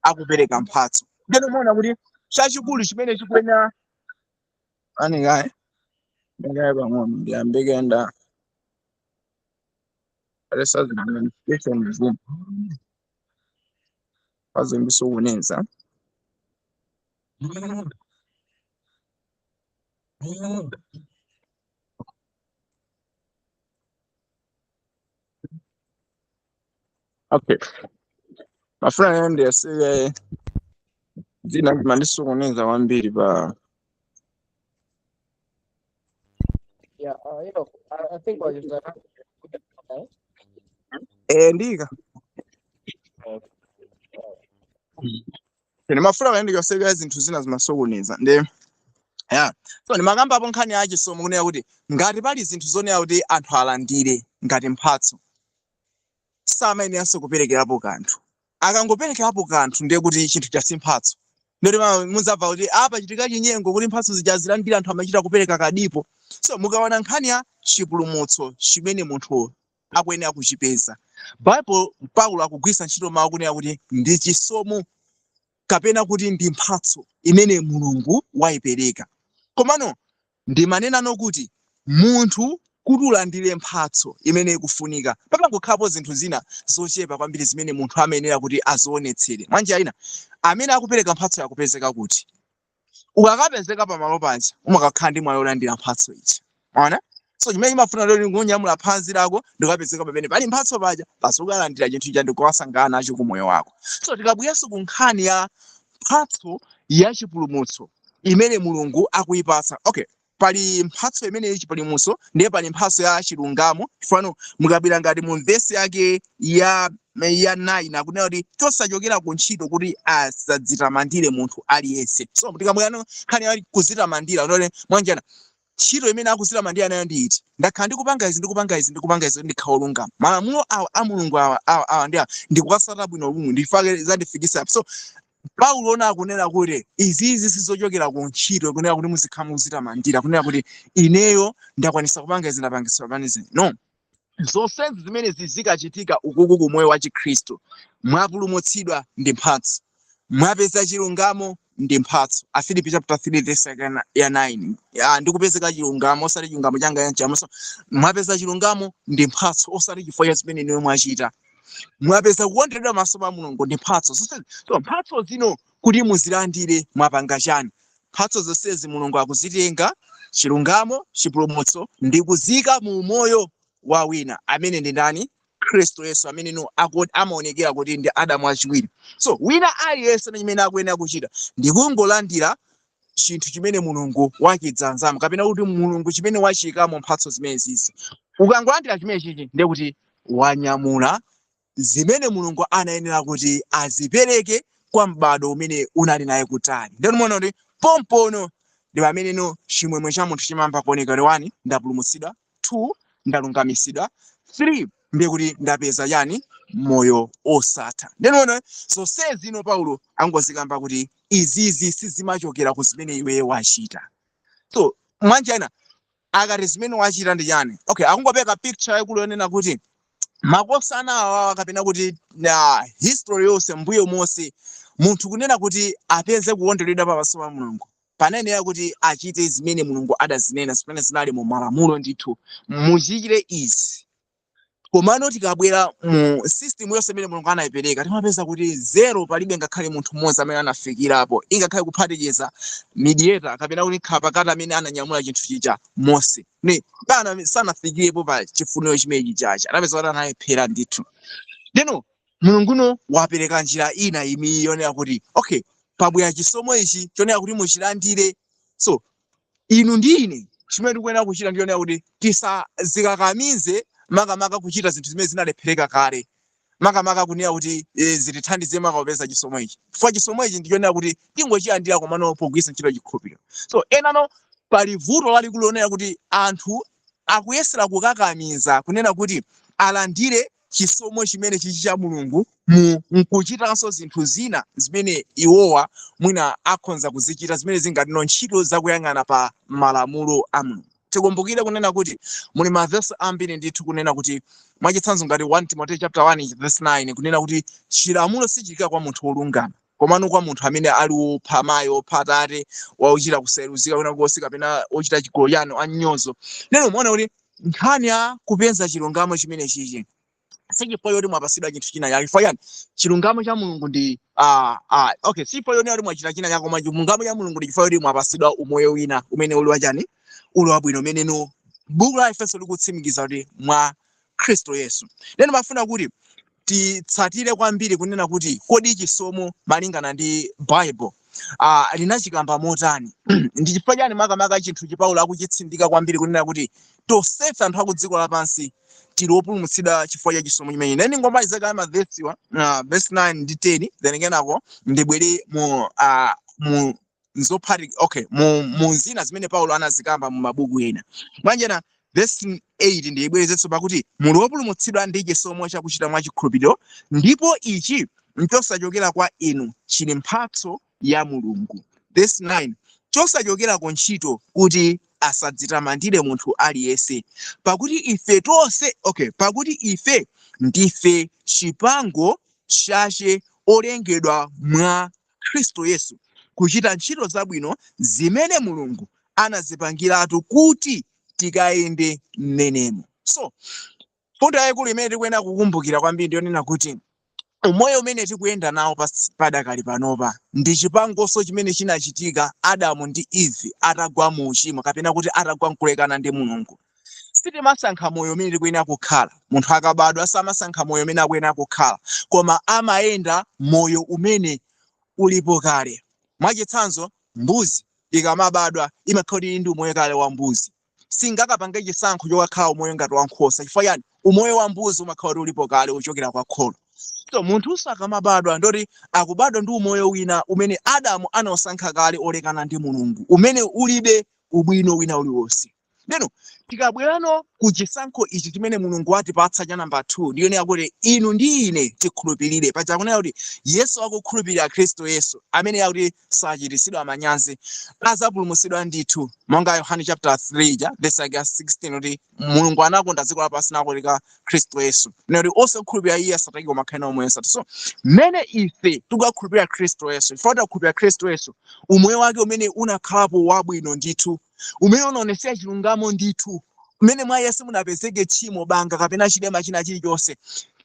akupereka mphatso. Ndeno umaona kuti chachikulu chimene chikuyenera anikaye ndakaye pang'ono ndiyambekenda alesa notification zino azimbiso kunenza Okay. Mafuna ndi asike dzina mandisokoneza kwambiri pa Yeah, I think what you're ndika. Kene mafuna ndi yoseka izinthu zina zimasokoneza. Yeah. So ndimakamba apo nkhani yachi so mukuneya kuti ngati pali zinthu zoneya kuti anthu alandire ngati mphatso. Samayeneranso kuperekerapo kanthu. Akangoperekerapo kanthu ndiye kuti chinthu cha simphatso. Ndoti muzabva kuti apa chitika chinyengo kuti mphatso zijazilandira anthu amachita kupereka kadipo. So mukaona nkhani ya chipulumutso chimene munthu akuyenera kuchipeza. Bible Paulo akugwisa ntchito mawu kunena kuti ndi chisomo kapena kuti ndi mphatso imene Mulungu wayipereka. Komano ndimanena nokuti munthu kuti ulandire mphatso imene ikufunika papangokhapo zinthu zina zochepa kwambiri zimene munthu amayenera kuti azionetsere. Mwanjira ina amene akupereka mphatso yakupezeka kuti ukakapezeka pamalo paja umakakhala ndi mwayi olandira mphatso ichi. Ona? So chimene imafuna lero ngonyamula phansi lako ndikapezeka pamene pali mphatso paja basi ukalandira chinthu ichi ndikuwasangana nacho ku moyo wako. So tikabweranso ku nkhani ya mphatso ya chipulumutso imene Mulungu akuyipatsa. Okay. Pali mphatso imene ya chipulumutso ndiye pali mphatso ya chilungamo. Fano mukabira ngati mu verse yake ya 9 akunena kuti tosachokera ku ntchito kuti asadzitamandire munthu aliyense. So tikamuyano nkhani ya kudzitamandira nole mwanjana ntchito imene akudzitamandira nayo ndi iti. Ndakhala ndikupanga izi ndikhala olungama. Malamulo a Mulungu awa ndikuwasata bwino bwino ndifake zandifikisa. So Paulo ona akunena kuti izizi sizochokera ku ntchito kunena kuti muzikhala muzitamandira kunena kuti ineyo ndakwanisa kupanga izi ndapangisa panizi. No. Zonsezi zimene zizikachitika ukuku ku moyo wa Chikhristu mwapulumutsidwa ndi mphatso. Mwapeza chilungamo ndi mphatso. Afilipi chapter 3 verse ya 9. Ndikupezeka chilungamo osati chilungamo changa yanchama. So mwapeza chilungamo ndi mphatso osati chifukwa zimene niwe mwachita. Mwapeza kuwonderedwa maso pa Mulungu ndi mphatso. So mphatso zino kuti muzilandire mwapanga chani. Mphatso zonsezi Mulungu akuzitenga chilungamo, chipulumutso ndi kuzika mu moyo wa wina amene ndi ndani? Kristo Yesu amene no amaonekera kuti ndi Adamu achiwiri. So wina aliyense chimene akuyenera kuchita ndi kungolandira chinthu chimene Mulungu wachidzanzamo kapena kuti Mulungu chimene wachikamo mphatso zimene zizi. Ukangolandira chimene chichi ndiye kuti wanyamula zimene Mulungu anayenera kuti azipereke kwa m'bado umene unali naye kutali. Ndio muona kuti pompono ndi pamene no chimwemwe cha munthu chimamba kuoneka. 1 ndapulumutsidwa, 2 ndalungamisidwa, 3 ndiye kuti ndapeza yani moyo osatha. Ndio so sezino Paulo angozikamba kuti izizi sizimachokera ku zimene iwe wachita. So mwanjana akati zimene wachita ndi yani. Okay, akungopeka picture yakulonena kuti makosa anawa kapena kuti na history yose mbuyo mose munthu kunena kuti apeze kuwonderedwa pamaso pa Mulungu panene kuti achite zimene Mulungu adazinena zimene zinali mu malamulo ndithu muchitire izi. Komano tikabwera mu system yonse imene Mulungu anayipereka timapeza kuti zero palibe ngakhale munthu mmodzi amene anafikirapo ingakhale kuphatikiza mediator kapena kuti khapakati amene ananyamula chinthu chija Mose. Ne bana sanafikirepo pa chifuniro chimene chacha anapeza kuti anayiphera ndithu. Deno Mulunguno wapereka njira ina imiyonera kuti okay pabwera chisomo ichi chonera kuti muchilandire. So inu ndi ine chimene tikuyenera kuchita ndiyonera kuti tisazikakamize makamaka kuchita zinthu zimene zinalephereka kale. Makamaka kunena kuti zitithandize makapeza chisomo ichi. Chifukwa chisomo ichi ndiyonera kuti tingochilandira komano pogwisa ntchito chikhulupiriro. So enano pali vuto lalikulu lonena kuti anthu akuyesera kukakamiza kunena kuti alandire chisomo chimene chichi cha Mulungu nkuchitanso zinthu zina zimene iwowa mwina akhonza kuzichita zimene zingati ntchito zakuyang'ana pa malamulo a Mulungu. Tikumbukire kunena kuti muli maverse ambiri ndithu kunena kuti mwachitsanzo ngati 1 Timothy chapter 1 verse 9 kunena kuti chilamulo sichilika kwa munthu wolungama komano kwa munthu amene ali wopha mayi wopha atate wauchita kuseruzika kuna kosi kapena ochita chigololo anyozo. Lero muona kuti nkhani ya kupeza chilungamo chimene chichi sichifukwa yoti mwapasidwa chinthu china chake. Chifukwa chilungamo cha Mulungu ndi okay sichifukwa yoti mwachita china chake koma chilungamo cha Mulungu ndi chifukwa yoti mwapasidwa umoyo wina umene uli wachani uli wabwino umene no buku la Efeso likutsimikiza kuti mwa Kristo Yesu. Lero mafuna kuti titsatire kwambiri kunena kuti kodi chisomo malingana ndi Bible linachikamba motani. Ndi chifukwa chani makamaka chinthu chi Paulo akuchitsindika kwambiri kunena kuti tonsefe anthu aku dziko lapansi tili opulumutsidwa chifukwa cha chisomo chimenechi. Neni ngomaliza kale mavesiwa verse 9 ndi 10 then kenako ndibwere mu nzophati mu zina zimene Paulo anazikamba mu mabuku ena. Mwanjena verse 8 ndiyibwerezetso pakuti muli opulumutsidwa ndi chisomo chakuchita mwa chikhulupiriro, ndipo ichi nchosachokera kwa inu, chili mphatso ya Mulungu. Verse 9 chosachokera ku ntchito kuti asadzitamandire munthu aliyense, pakuti ife tonse pakuti ife ndife chipango chache olengedwa mwa Khristu Yesu kuchita ntchito zabwino zimene Mulungu anazipangiratu kuti tikayende mmenemo. So fundo yayikulu imene tikuyenera kukumbukira kwambiri ndiyonena kuti umoyo umene tikuyenda nawo padakali panopa ndi chipangonso chimene chinachitika Adamu ndi Eve atagwa mu uchimo kapena kuti atagwa mkulekana ndi Mulungu. Sitimasankha moyo umene tikuyenera kukhala. Munthu akabadwa samasankha moyo umene akuyenera kukhala, koma amayenda moyo umene ulipo kale. Mwachitsanzo, mbuzi ikamabadwa imakhala kuti ndi umoyo kale wa mbuzi, singakapange chisankho chokakhala umoyo ngati wa nkhosa. Chifukwa yani umoyo wa mbuzi umakhala ulipo kale uchokera kwa kholo. So munthu sakamabadwa ndoti akubadwa ndi umoyo wina umene Adamu anaosankha kale olekana ndi Mulungu, umene ulibe ubwino wina uliwonse. Lero tikabwerano ku chisankho ichi chimene Mulungu atipatsa cha namba 2 ndiyonena kuti inu ndi ine tikhulupirire. Paja kunena kuti Yesu akukhulupirira Khristu Yesu amene yakuti sachitisidwa manyazi azapulumutsidwa ndithu, monga Yohane chapter 3 verse 16 kuti Mulungu anakonda dziko lapansi nakoleka Khristu Yesu, noti onse okhulupirira iye asatayike koma akhale nawo moyo wosatha. So mmene ife tikukhulupirira Khristu Yesu, ife tikukhulupirira Khristu Yesu, umoyo wake umene unakhalapo wabwino ndithu, umene unaonesa chilungamo ndithu, umene mwa Yesu munapezeke tchimo banga kapena chilema china chilichonse.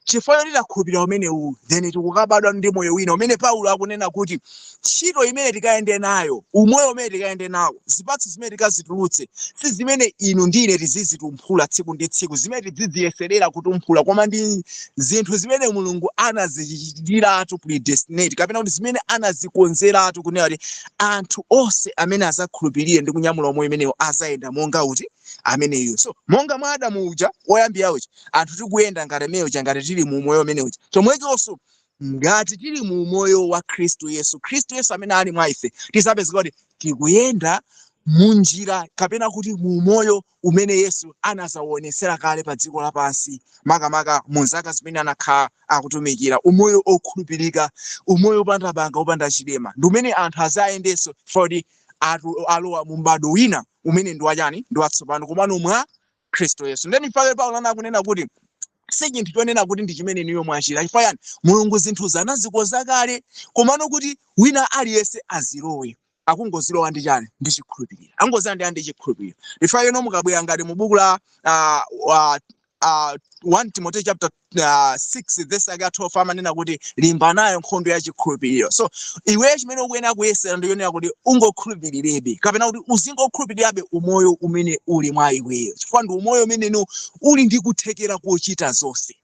Chifukwa titakhulupirira umene uwu, then tikukabadwa ndi moyo wina umene Paulo akunena kuti ntchito imene tikayende nayo, umoyo umene tikayende nawo, zipatso zimene tikazitulutse si zimene inu ndine tizizitumphula tsiku ndi tsiku, zimene tiziyeserera kutumphula, koma ndi zinthu zimene Mulungu anazichitiratu predestinate kapena kuti zimene anazikonzeratu kunena kuti anthu onse amene azakhulupirire ndi kunyamula umoyo umenewo azayenda monga uti ameneyo. So monga mwa Adamu uja oyambira uja anthu tikuyenda ngati meyo ngati tili mu moyo umene uja, chomwechonso ngati tili mu moyo wa Khristu Yesu, Khristu Yesu amene ali mwa ife, tisapezeka kuti tikuyenda munjira kapena kuti mu moyo umene Yesu anazawonesera kale pa dziko lapansi, makamaka mu zaka zimene anakhala akutumikira, umoyo okhulupirika, umoyo opanda banga opanda chilema, ndi umene anthu azayendenso kuti alowa mu m'bado wina umene ndi wachani, ndi watsopano komano mwa Khristu Yesu. Ndeni mpaka Paulo anakunena kuti si chinthu chonena kuti ndi chimene niyo mwachita. Chifukwa yani Mulungu zinthu zanazikonza kale komano kuti wina aliyense azilowe, akungozilowa ndi chani, ndi chikhulupiriro, angozanda ndi chikhulupiriro. Chifukwa ino mukabwera ngati mu buku la 1 Timothy chapter 6 verse 12 amanena kuti limbanayo nkhondo ya chikhulupiriro. So iwe chimene ukuyenera kuyesera ndiyonera kuti ungokhulupirirebe kapena kuti uzingokhulupirirabe umoyo umene uli mwa iweyo, chifukwa ndi umoyo umene uli ndi kuthekera kuchita zonse.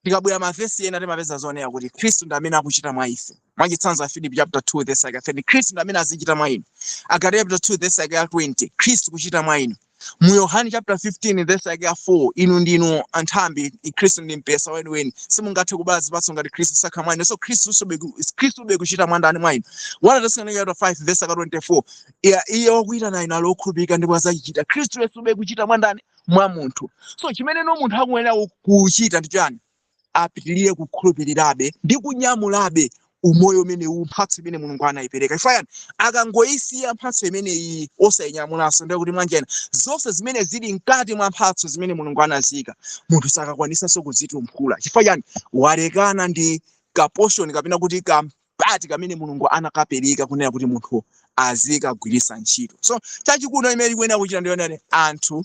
Tikabwera mavesi ena timapeza zonena kuti Khristu ndi amene akuchita mwa ife. Mwachitsanzo Philip chapter 2 verse 30 Khristu ndi amene azichita mwa inu. Agalatiya chapter 2 verse 20 Khristu kuchita mwa inu. Mu Yohane chapter 15 verse 4 inu ndinu anthambi, Khristu ndi mpesa weniweni, simungathe kubala zipatso ngati Khristu sakha mwa inu. So Khristu ube kuchita mwa ndani mwa inu. 1 Thessalonians chapter 5 verse 24 iye wakuitana inu alokhulupirika ndipo azachichita. Khristu Yesu ube kuchita mwa ndani, mwa munthu. So chimene munthu akuyenera kuchita ndi chani, apitirire kukhulupirirabe ndi kunyamulabe umoyo umene mphatso imene Mulungu anayipereka. Chifukwa yani akangoyisiya mphatso imene iyi osayinyamulanso ndiye kuti mwanjena zonse zimene zili mkati mwa mphatso zimene Mulungu anazika munthu sakakwanisanso kuzitumphula. Chifukwa yani walekana ndi kaposhoni kapena kuti kampati kamene Mulungu anakapereka kunena kuti munthu azikagwiritsa ntchito. So chachikulu imene tikuyenera kuchita ndiyonani anthu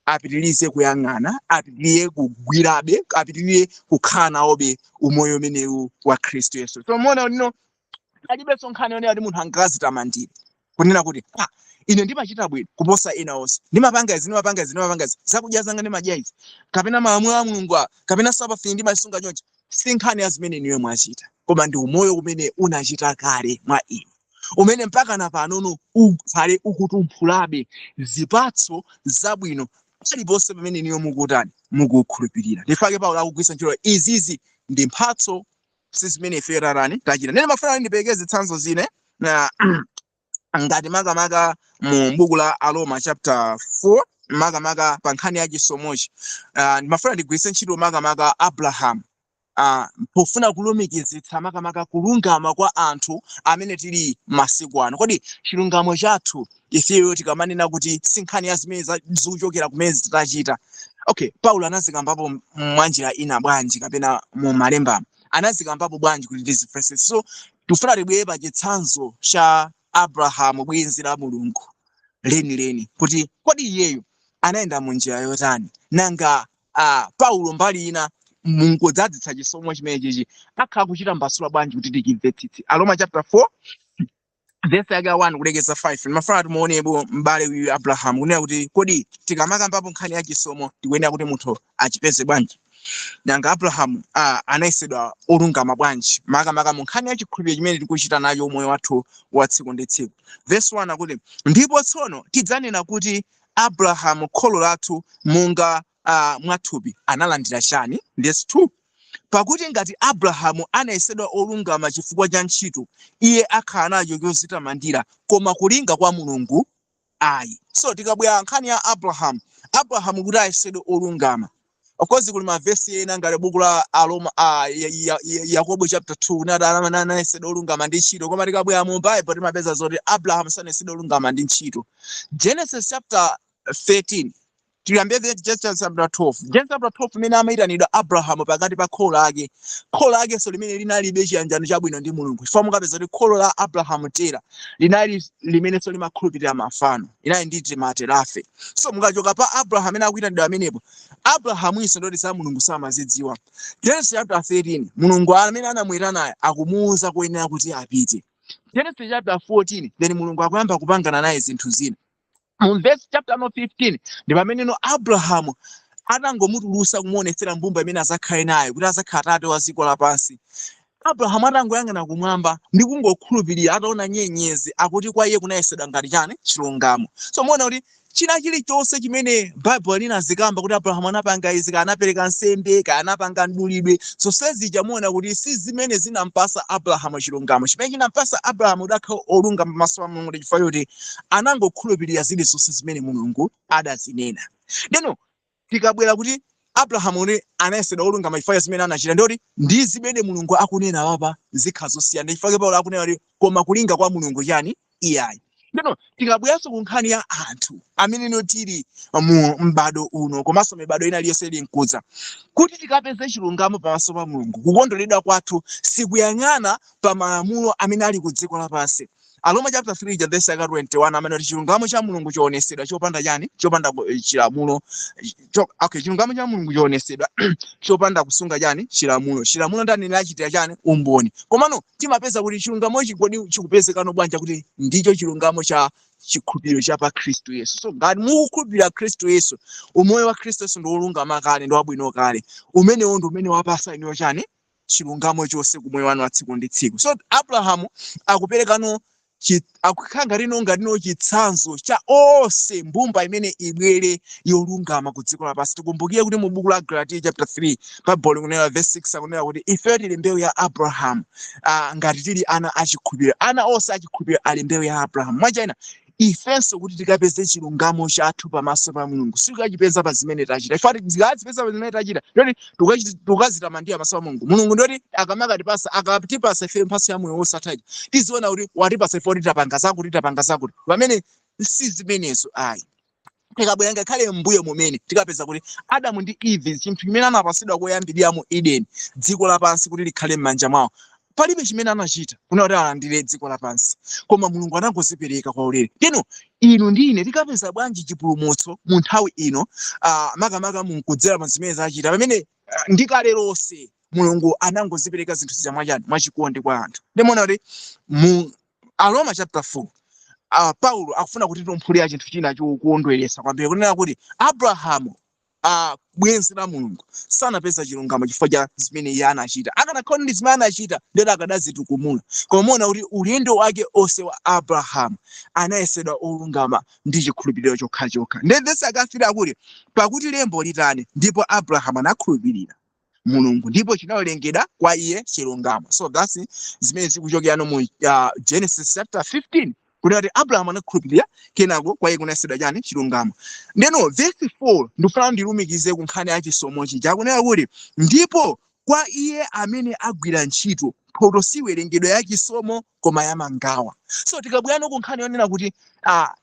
apitirize kuyang'ana, apitirize kugwirabe, apitirize kukhala nawobe umoyo umenewu wa Khristu Yesu. So mona lino alibe sonkhani yonena kuti munthu angazitamandire kunena kuti ine ndimachita bwino kuposa ena onse, ndimapanga izi zakudya zanga ndimadya izi, kapena malamulo a Mulungu kapena Sabbath ndimasunga chonchi. si nkhani ya zimene niwe mwachita, koma ndi umoyo umene unachita kale mwa inu, umene mpaka na panono ukhale ukutumphulabe zipatso zabwino paliponse pamene niyo mukutani mukukhulupirira. Ndifake Paulo akugwisa ntchito izizi ndi mphatso si zimene ife rarani tachita. Nene mafuna ndipeke zitsanzo zine na ngati makamaka mu buku la Aroma chapter 4 makamaka pa nkhani ya chisomochi. Ndimafuna ndigwise ntchito makamaka Abraham pofuna kulumikizitsa makamaka kulungama kwa anthu amene tili masiku ano. Kodi chilungamo chathu ifeyo tikamanena kuti si nkhani ya zimene zikuchokera kumene tachita. Okay, Paulo anazikambapo mwanjira ina bwanji kapena mu malemba anazikambapo bwanji kuti tizifese. So tufuna tibwere pa chitsanzo cha Abraham bwenzi la Mulungu leni kuti kodi iyeyo anaenda mu njira yotani nanga Paulo mbali ina Mungu dzadzitsa chisomo chimene chichi akhala kuchita mbasula bwanji kuti tikimve tsitsi. Aroma chapter 4 verse yake 1 kulekeza 5 mafuna tumuonepo mbale uyu Abraham kunena kuti kodi tikamakambapo nkhani ya chisomo tikuyenera kuti munthu achipeze bwanji. Nanga Abraham anayesedwa olungama bwanji makamaka mu nkhani ya chikhulupiriro chimene tikuchita nayo moyo wathu wa tsiku ndi tsiku. Verse 1 akuti ndipo tsono tidzanena kuti Abraham kholo lathu monga mwathupi analandira chani. Verse 2 pakuti ngati Abrahamu anayesedwa olungama chifukwa cha ntchito iye akhala nacho chodzitamandira koma kulinga kwa Mulungu ayi. So tikabwera nkhani ya Abraham kuti ayesedwe olungama, of course kuli mavesi ena ngati buku la Aroma Yakobo chapter 2 nada anayesedwa olungama ndi ntchito, koma tikabwera mu Bible timapeza zoti Abraham sanayesedwa olungama ndi ntchito. Genesis chapter 13 tuyambie Genesis chapter 12. Genesis chapter 12 mene amaitanidwa Abraham pakati pa kholo lake so limene linalibe chiyanjano chabwino ndi Mulungu. Chifukwa mukapeza kuti kholo la Abraham Tera linali limene so limakhulupirira mafano, inali ndi materafe. So mukachoka pa Abraham amene akuitanidwa amenepo, Abraham iso ndoti sa Mulungu samazidziwa. Genesis chapter 13 Mulungu amene anamuyitana akumuwuza kuyenera kuti apite. Genesis chapter 14 then Mulungu akuyamba kupangana naye zinthu zina. Verse chapter 15 ndi pamene Abraham atangomutulusa kumuonetsera mbumba imene azakhale naye kuti azakhala atate wa dziko lapansi. Abraham atangoyang'ana kumwamba ndi kungokhulupirira ataona nyenyezi akuti kwa iye kunayesedwa ngati chani chilungamo. So muona kuti china chilichonse chimene Bible linazikamba kuti Abraham anapanga izi, anapereka nsembe, anapanga mdulidwe, zonsezi muona kuti si zimene zinampasa Abraham chilungamo. Chimene chinampasa Abraham udakhala olungama pamaso pa Mulungu chifukwa choti anangokhulupirira zilizonse zimene Mulungu adazinena. Ndeno tikabwera kuti Abraham anayesedwa olungama chifukwa zimene anachita ndoti ndi zimene Mulungu akunena apa zikhala zosiyana. Chifukwa Paulo akunena kuti koma kulinga kwa Mulungu chani iyayi. Ndeno tikabweranso ku nkhani ya anthu amene tili mu mbado uno komanso mibado ina iliyonse ili mkudza kuti tikapeze chilungamo pamaso pa Mulungu, kukondweredwa kwathu sikuyang'ana pa malamulo amene ali ku dziko lapansi. Aroma chapter 3 verse 21 amene kuti chilungamo cha Mulungu chionesedwa chopanda chani chopanda chilamulo. Okay, chilungamo cha Mulungu chionesedwa chopanda kusunga chani chilamulo ndani linachitira chani umboni. Komano timapeza kuti chilungamo chikodi chikupezekano bwanji kuti ndicho chilungamo cha chikhulupiriro cha pa Kristu Yesu. So ngati mukukhulupirira Kristu Yesu, umoyo wa Kristu Yesu ndi olungama kale ndi wabwino kale, umenewo ndi umene wapasa iniwo chani chilungamo chonse kumoyo wanu wa tsiku ndi tsiku. So Abraham akuperekano akukhanga ngati chitsanzo cha onse mbumba imene ibwere yolungama ku dziko lapansi. Tikumbukire kuti mu buku la Galatiya chapter 3 Bible kunena verse 6 akunena kuti ife tili mbewu ya Abraham, ngati tili ana achikhulupiriro, ana onse achikhulupiriro ali mbewu ya Abraham. Mwachina ifenso kuti tikapeze chilungamo chathu pamaso pa Mulungu sikachipeza pa zimene tachita. Ifati tikazipeza pa zimene tachita ndoti tukazitamandira pamaso pa Mulungu. Mulungu ndoti akamakatipasa akatipasa ife mphatso ya moyo wosatha tiziona kuti watipasa ife tapanga zakuti pamene si zimenezo ayi. Tikabwera ngakhale mbuyo mumene tikapeza kuti Adamu ndi Eve chinthu chimene anapasidwa koyambirira mu Eden, dziko lapansi kuti likhale m'manja mwawo, palibe chimene anachita kuna kuti alandire dziko lapansi, koma Mulungu anangozipereka kwa ulere. Teno inu ndine tikapeza bwanji chipulumutso mu nthawi ino makamaka munkudzera pa zimene zachita pamene ndikale lonse Mulungu anangozipereka zinthu zija mwachikondi kwa anthu. Ndimona kuti mu Aroma chapter 4 Paulo akufuna kuti tumphulira chinthu china chokondweretsa kwambiri kunena kuti Abrahamu bwenzi la Mulungu sanapeza chilungamo chifukwa cha zimene iye anachita. Akanakhala ndi zimene anachita ndiyoti akanazitukumula. Koma muona kuti ulendo wake onse wa Abrahamu anayesedwa olungama ndi chikhulupiriro chokhachokha. Ndese akafira kuti pakuti lembo litani ndipo Abrahamu anakhulupirira Mulungu ndipo chinawerengedwa kwa iye chilungamo. So that's zimene zikuchokera mu Genesis chapter 15. Kuti Abrahamu anakhulupirira kenako kwa iye kunayesedwa chani chilungamo. Ndeno verse 4 ndifuna ndilumikize ku nkhani ya chisomo chija akunena kuti ndipo kwa iye amene agwira ntchito mphotho siwerengedwa ya chisomo koma ya mangawa. So tikabwera ku nkhani yonena kuti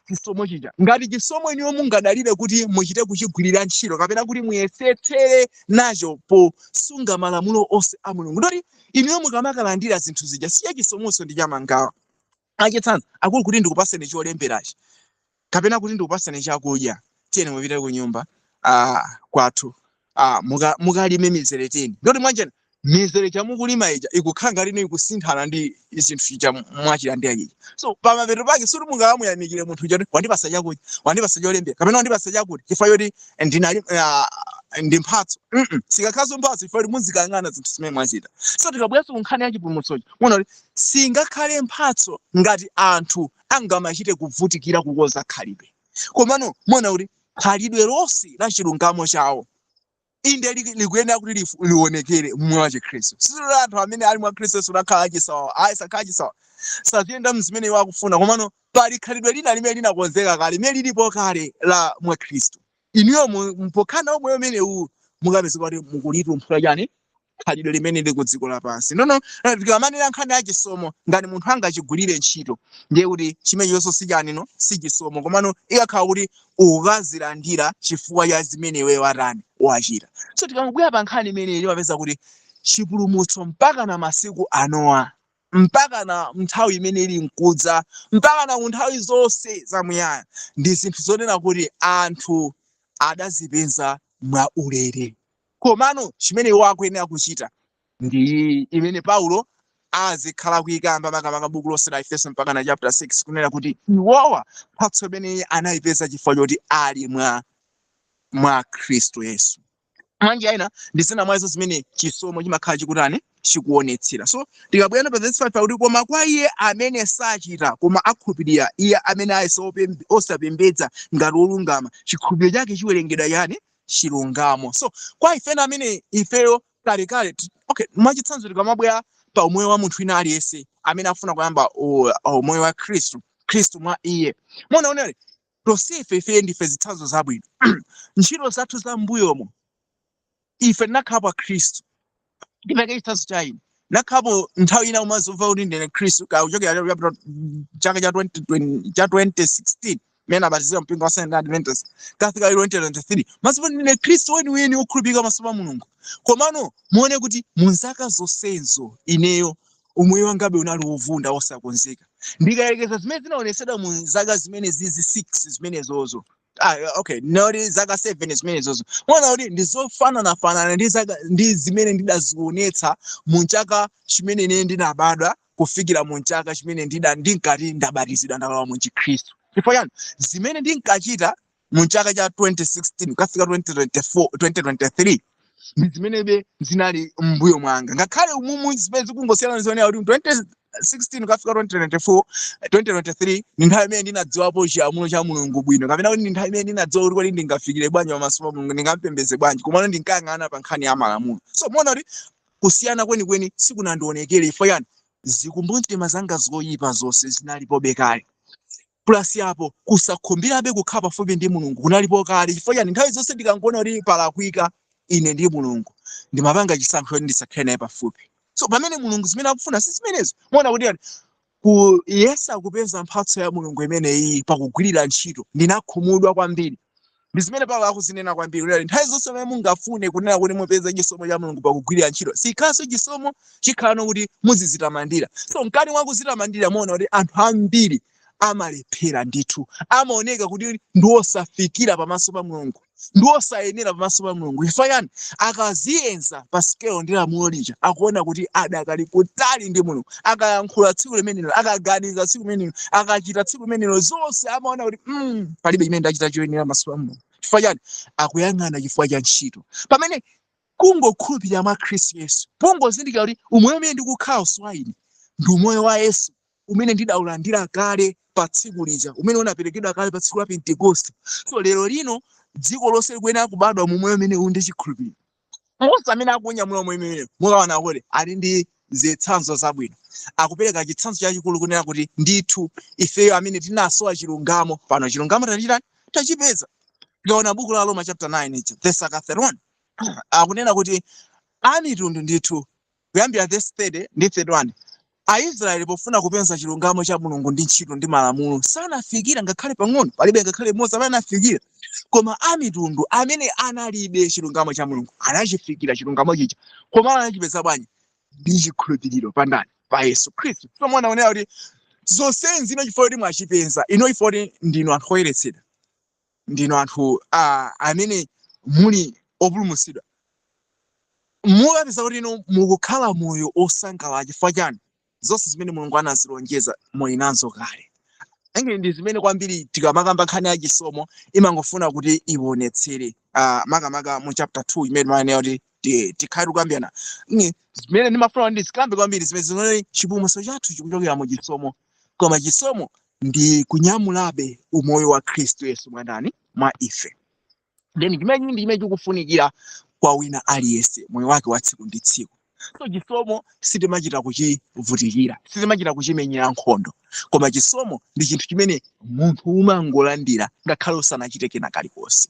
chisomo chija ngati chisomo iniyo mungadalire kuti muchite kuchigwirira ntchito kapena kuti muyesetsere nacho posunga malamulo onse a Mulungu. Ndoti iniyo mukamakalandira zinthu zija siya chisomonso ndi cha mangawa. Achitsanza akulu kuti ndikupaseni cholemberachi kapena kuti ndikupaseni chakudya tiyeni mupite ku nyumba kwathu mukalime mizere 10. Ndoti mwanjani mizere chamukulima ija ikukhanga lino ikusinthana ndi zinthu cha mwachilandira ija. So pamapeto pake suri mungamuyamikire munthu uja wandipasa chakudya wandipasa cholembera kapena wandipasa chakudya chifukwa yoti ndinali ndi mphatso. Sikakhaso mphatso chifukwa yoti muzikang'ana zinthu zimene mwachita. So tikabweranso ku nkhani ya chipulumutsochi muona kuti singakhale mphatso ngati anthu angamachite kuvutikira kukonza khalidwe. Komano muona kuti khalidwe lonse la chilungamo chawo inde likuyenera kuti lionekere mwa Chikhristu. Sisi anthu amene ali mwa Khristu sunakhala achisawa sakhala achisawa saziyenda mzimene wakufuna komano pali khalidwe lina limene linakonzeka kale limene lilipo kale la mwa Khristu. Iniyo mpokana omwe umene mukapeza kuti mukulitumphula chani khalidwe limene lili ku dziko lapansi. Nono tikamanena nkhani ya chisomo ngati munthu angachigwirire ntchito ndiye kuti chimenecho si chani no si chisomo komano ikakhala kuti ukazilandira chifukwa cha zimene iwe watani wachita. So tikamubwera pa nkhani imene imapeza kuti chipulumutso mpaka na masiku anowa mpaka na nthawi imene ili nkudza mpaka na nthawi zonse zamuyaya ndi zinthu zonena kuti anthu adazipeza mwa ulere. Komano chimene iwo akuyenera kuchita ndi imene Paulo azikhala kuyikamba makamaka buku lonse la Efeso mpaka na chapter 6 kunena kuti iwowa mphatso imene anayipeza chifukwa choti ali mwa Khristu Yesu. Manje aina ndisena mwazo zimene chisomo chimakhala chikutani chikuonetsera. So tikabwera pa verse 5 pakuti koma kwa iye amene sachita koma akhulupirira iye amene osapembedza ngati olungama chikhulupiriro chake chiwerengedwa yani chilungamo. So kwa ifena amene ifeyo kale okay mwachitsanzo tikamabwera pa umoyo wa munthu wina aliyense amene afuna kuyamba umoyo wa Khristu mwa iye. Muona tosefe ife ndife zitsanzo zabwino. Ntchito zathu za mbuyomo ife nakhala pa Khristu ndipeke chitsanzo cha ine nakhapo nthawi ina umazumva kuti ndine Khristu kauchokera chaka cha 2016 mena abatizira mpingo wa Seventh Adventist kafika 2023 masipo ndine Khristu weniweni okhulupirika maso pa Mulungu. Komano muone kuti munzaka zonsezo ineyo umoyo wangabe unali wovunda wosakonzeka ndikayelekeza zimene zinaonesedwa mu zaka zimene zizi 6 zimene zozo okay noti zaka 7 zimene zozo muona kuti ndizofanana ndi zimene ndidazionetsa mu chaka chimene ine ndinabadwa kufikira mu chaka chimene ndinkati ndabatizidwa ndalowa mu Chikhristu. Chifukwa yani zimene ndinkachita mu chaka cha 2016 kufika 2023 ndi zimene zinali mbuyo mwanga ngakhale umumu zimene zikungosiyana zionera kuti 2016 kufika 2023 ni nthawi imene ndinadziwapo chiyamulo cha Mulungu bwino kapena kuti ndi nthawi imene ndinadziwa kuti ndingafikire bwanji pamaso pa Mulungu ndingampembedze bwanji komano ndinkayang'ana pa nkhani ya malamulo. So muona kuti kusiyana kwenikweni sikunandionekere ifo yani zikumbumtima zanga zoyipa zonse zinalipo bekale plus yapo kusakhumbirabe kukhala pafupi ndi Mulungu kunalipo kale chifukwa yani nthawi zonse ndikangona kuti palakwika ine ndi Mulungu ndimapanga chisankho ndisakhale naye pafupi. So pamene Mulungu zimene akufuna si zimenezo muona kuti yani kuyesa kupeza mphatso ya Mulungu imene iyi pakugwirira ntchito ndinakhumudwa kwambiri. Ndi zimene Paulo akuzinena kwambiri kuti nthawi zonse pamene mungafune kunena kuti mupeze chisomo cha Mulungu pakugwirira ntchito sikhaso chisomo chikhala kuti muzizitamandira. So mkati mwa kuzitamandira muona kuti anthu ambiri amalephera ndithu amaoneka kuti ndiwosafikira pamaso pa Mulungu ndiwosayenera pamaso pa Mulungu. Chifukwa yani akaziyenza pa scale ndi lamulo lija akuona kuti adakali kutali ndi Mulungu akayankhula tsiku limenelo akaganiza tsiku limenelo akachita tsiku limenelo zonse amaona kuti palibe chimene ndachita choyenera pamaso pa Mulungu. chifukwa chani akuyang'ana chifukwa cha ntchito pamene kungokhulupirira mwa Khristu Yesu pungozindikira kuti umoyo umene ndikukhala uswahili ndi umoyo wa Yesu umene ndidaulandira kale pa tsiku lija umene unaperekedwa kale pa tsiku la Pentekoste. So lero lino dziko lonse likuyenera kubadwa mu moyo umene ndi chikhulupiriro. Onse amene akunyamula moyo umene mukaona kuti ali ndi zitsanzo zabwino akupereka chitsanzo chachikulu kunena kuti ndithu ifeyo amene tinasowa chilungamo pano chilungamo tachipeza. Tikaona buku la Roma chapter 9 verse 31 akunena kuti amitundu ndithu kuyambira verse 30 ndi 31 Aisraeli pofuna kupeza chilungamo cha Mulungu ndi ntchito ndi malamulo sanafikira ngakhale pang'ono palibe ngakhale mmodzi amene anafikira koma amitundu amene analibe chilungamo cha Mulungu anachifikira chilungamo chicha koma anachipeza bwanji ndi chikhulupiriro pandani pa Yesu Khristu. Somwe naonera kuti zonse zino chifukwa kuti mwachipeza ino chifukwa kuti ndinu anthu oyeretsedwa ndinu anthu amene muli opulumutsidwa mukapeza kuti ino mukukhala moyo osangalala chifukwa chani zonse zimene Mulungu anazilonjeza muli nazo kale. Enge ndi zimene kwambiri tikamakamba nkhani ya chisomo imangofuna kuti ionetsere makamaka mu chapter 2 imene maana kuti tikhale kukambirana zimene ndimafuna ndi zikambe kwambiri zimene zinone chipulumutso chathu chikuchokera mu chisomo koma chisomo ndi kunyamulabe umoyo wa Khristu Yesu mwandani mwa ife. Then chimene chikufunikira kwa wina aliyense moyo wake wa tsiku ndi tsiku. So chisomo sitimachita kuchivutikira sitimachita kuchimenyera nkhondo koma chisomo ndi chinthu chimene munthu umangolandira ngakhale usanachite kena kalikonse.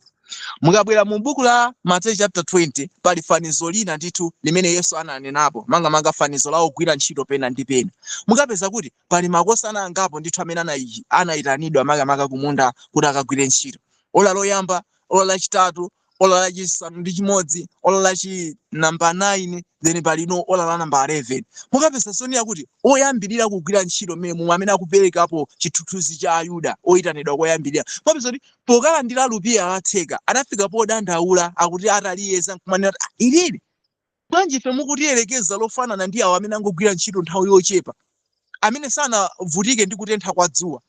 Mukabwera mu buku la Mateyu chapter 20 pali fanizo lina ndithu limene Yesu ananenapo manga fanizo la ogwira ntchito pena ndi pena. Mukapeza kuti pali makosana angapo ndithu amene anayitanidwa makamaka kumunda kuti akagwire ntchito. Ola loyamba, ola lachitatu, ola lachisanu ndi chimodzi, ola lachi namba 9 then pali no ola la namba 11. Mukapeza sonia kuti oyambirira kugwira ntchito mmene amene akuperekapo chithunzi cha Ayuda oyitanidwa koyambirira. Mukapeza kuti pokalandira lupiya latheka anafika podandaula akuti ataliyeza kumanena ilili bwanji ife mukutiyerekeza lofanana ndi awo amene angogwira ntchito nthawi yochepa amene sanavutike ndi kutentha kwa dzuwa.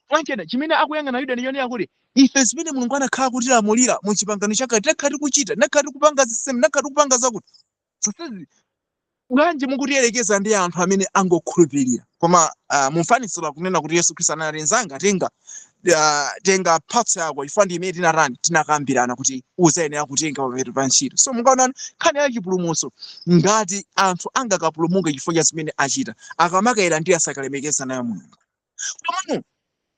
Mwanchena chimene akuyang'ana Ayuda ndi yonera kuti ife zimene Mulungu anakhala kutilamulira mu chipangano chakale takhati kuchita nakhati kupanga zisemu nakhati kupanga zakuti zonsezi bwanji mukutiyerekeza ndi anthu amene angokhulupirira. Koma mumfaniso lakunena kuti Yesu Khristu analenzanga tenga mphatso yako ifo ndi imene tinakambirana kuti uzayenera kutenga pamapeto pa ntchito. So mukaona nkhani ya chipulumutso ngati anthu angakapulumuke chifukwa cha zimene achita akamakayira ndi asakalemekeza nayo Mulungu. Komano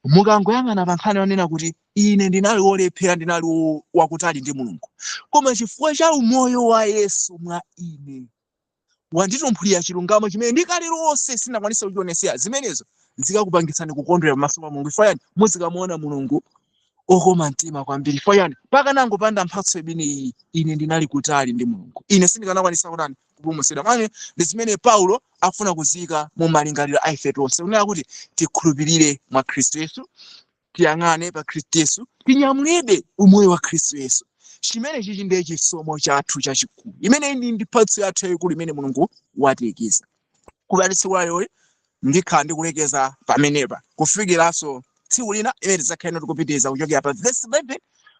mukangoyang'ana pa nkhani yonena kuti ine ndinali wolephera ndinali wakutali ndi Mulungu koma chifukwa cha umoyo wa Yesu mwa ine wanditumphulira chilungamo chimene ndikale lonse sinakwanisa kuchionesera zimenezo zikakupangitsani kukondwera pamaso pa Mulungu. Ifayani muzikamuona Mulungu okoma mtima kwambiri. Ifayani paka nangopanda mphatso imene iyi ine ndinali kutali ndi Mulungu ine sindikanakwanisa kutani kupulumutsidwa. Manje ndi zimene Paulo akufuna kuzika mu malingaliro a ife tonse kunena kuti tikhulupirire mwa Khristu Yesu tiyang'ane pa Khristu Yesu tinyamulebe umoyo wa Khristu Yesu. Chimene chichi ndiye chisomo chathu chachikulu imene ndi mphatso yathu yayikulu imene Mulungu watiikiza. Kubalitsiku lero ndikhala ndikulekeza pamenepa kufikiranso tsiku lina imene tidzakhala tikupitiriza kuchokera pa verse 11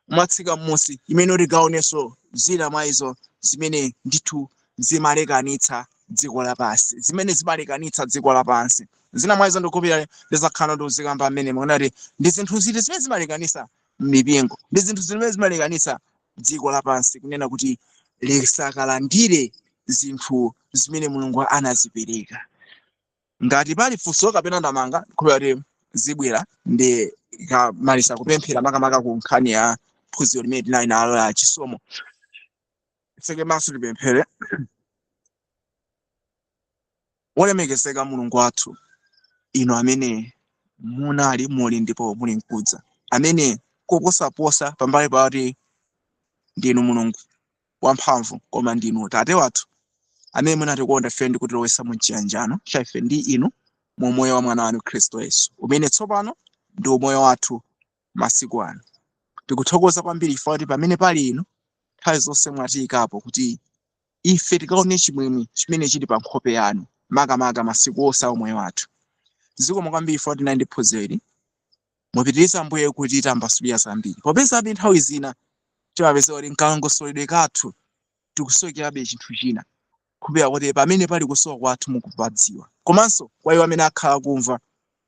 mwatsika m'munsi imene tikaonenso zina mwa izo zimene ndithu zimalekanitsa dziko lapansi zimene zimalekanitsa dziko lapansi. Zina mwa izo ndikupita ndizakhala ndikuzikamba mmene mukunati ndi zinthu ziti zimene zimalekanitsa mipingo ndi zinthu zimene zimalekanitsa dziko lapansi kunena kuti lisakalandire zinthu zimene Mulungu anazipereka. Ngati pali funso kapena ndamanga kuti zibwera ndi kamalisa kupemphera makamaka ku nkhani ya phunziro limene tinali nalo la chisomo. Tseke maso tipemphere. Wolemekezeka Mulungu wathu ino amene munali muli ndipo muli nkudza amene koposaposa pambali pati ndinu Mulungu wamphamvu koma ndinu Tate wathu amene munatikonda ife ndi kutilowetsa mu chiyanjano cha ife ndi inu mu moyo wa mwana wanu Khristu Yesu umene tsopano ndi umoyo wathu masiku ano. Tikuthokoza kwambiri ife kuti pamene pali inu nthawi zonse mwatiyikapo kuti ife tikaone chimwemwe chimene chili pa nkhope yanu makamaka masiku onse a umoyo wathu. Zikomo kwambiri ife kuti tinali ndi phunziro mupitirize Ambuye kuti tambasulira zambiri popezabe nthawi zina timapeza kuti nkalongosoledwe kathu tikusokerabe chinthu china kupera kuti pamene pali kusowa kwathu mukupadziwa komanso kwa iwo amene akhala kumva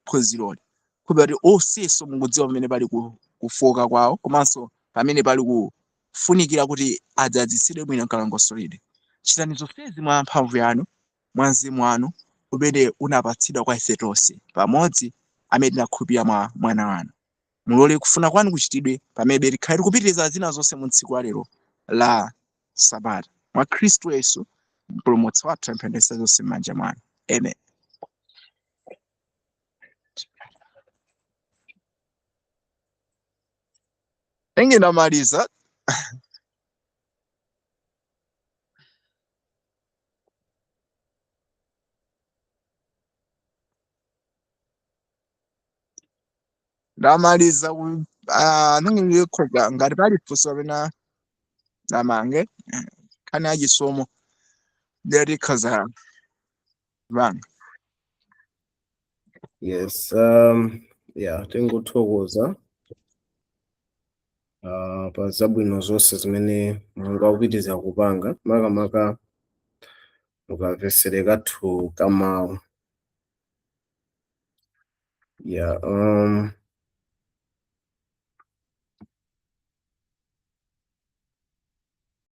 phunziroli kupera kuti onsenso mukudziwa pamene pali kufoka kwawo komanso pamene pali kufunikira kuti adzadzitsidwe bwino nkalongosoledwe. Chitani zonsezi mwa mphamvu yanu mwa mzimu wanu umene unapatsidwa kwa ife tonse pamodzi amene tinakhulupirira mwa mwana wanu. Mulole kufuna kwanu kuchitidwe pamene tikhale tikupitiriza zina zonse mu tsiku lero la Sabata mwa Khristu Yesu mpulumutsi wathu amphendesa zonse m'manja mwanu. Amen. Ndamaliza. Ndamaliza ndingikhoga ngati pali funso pena ndamange khani achisomo ndikhaza vanga. Yes, yeah, tingothokoza pa zabwino zonse zimene Mulungu akupitiriza kupanga makamaka mukavesere kathu kamawu. Yeah,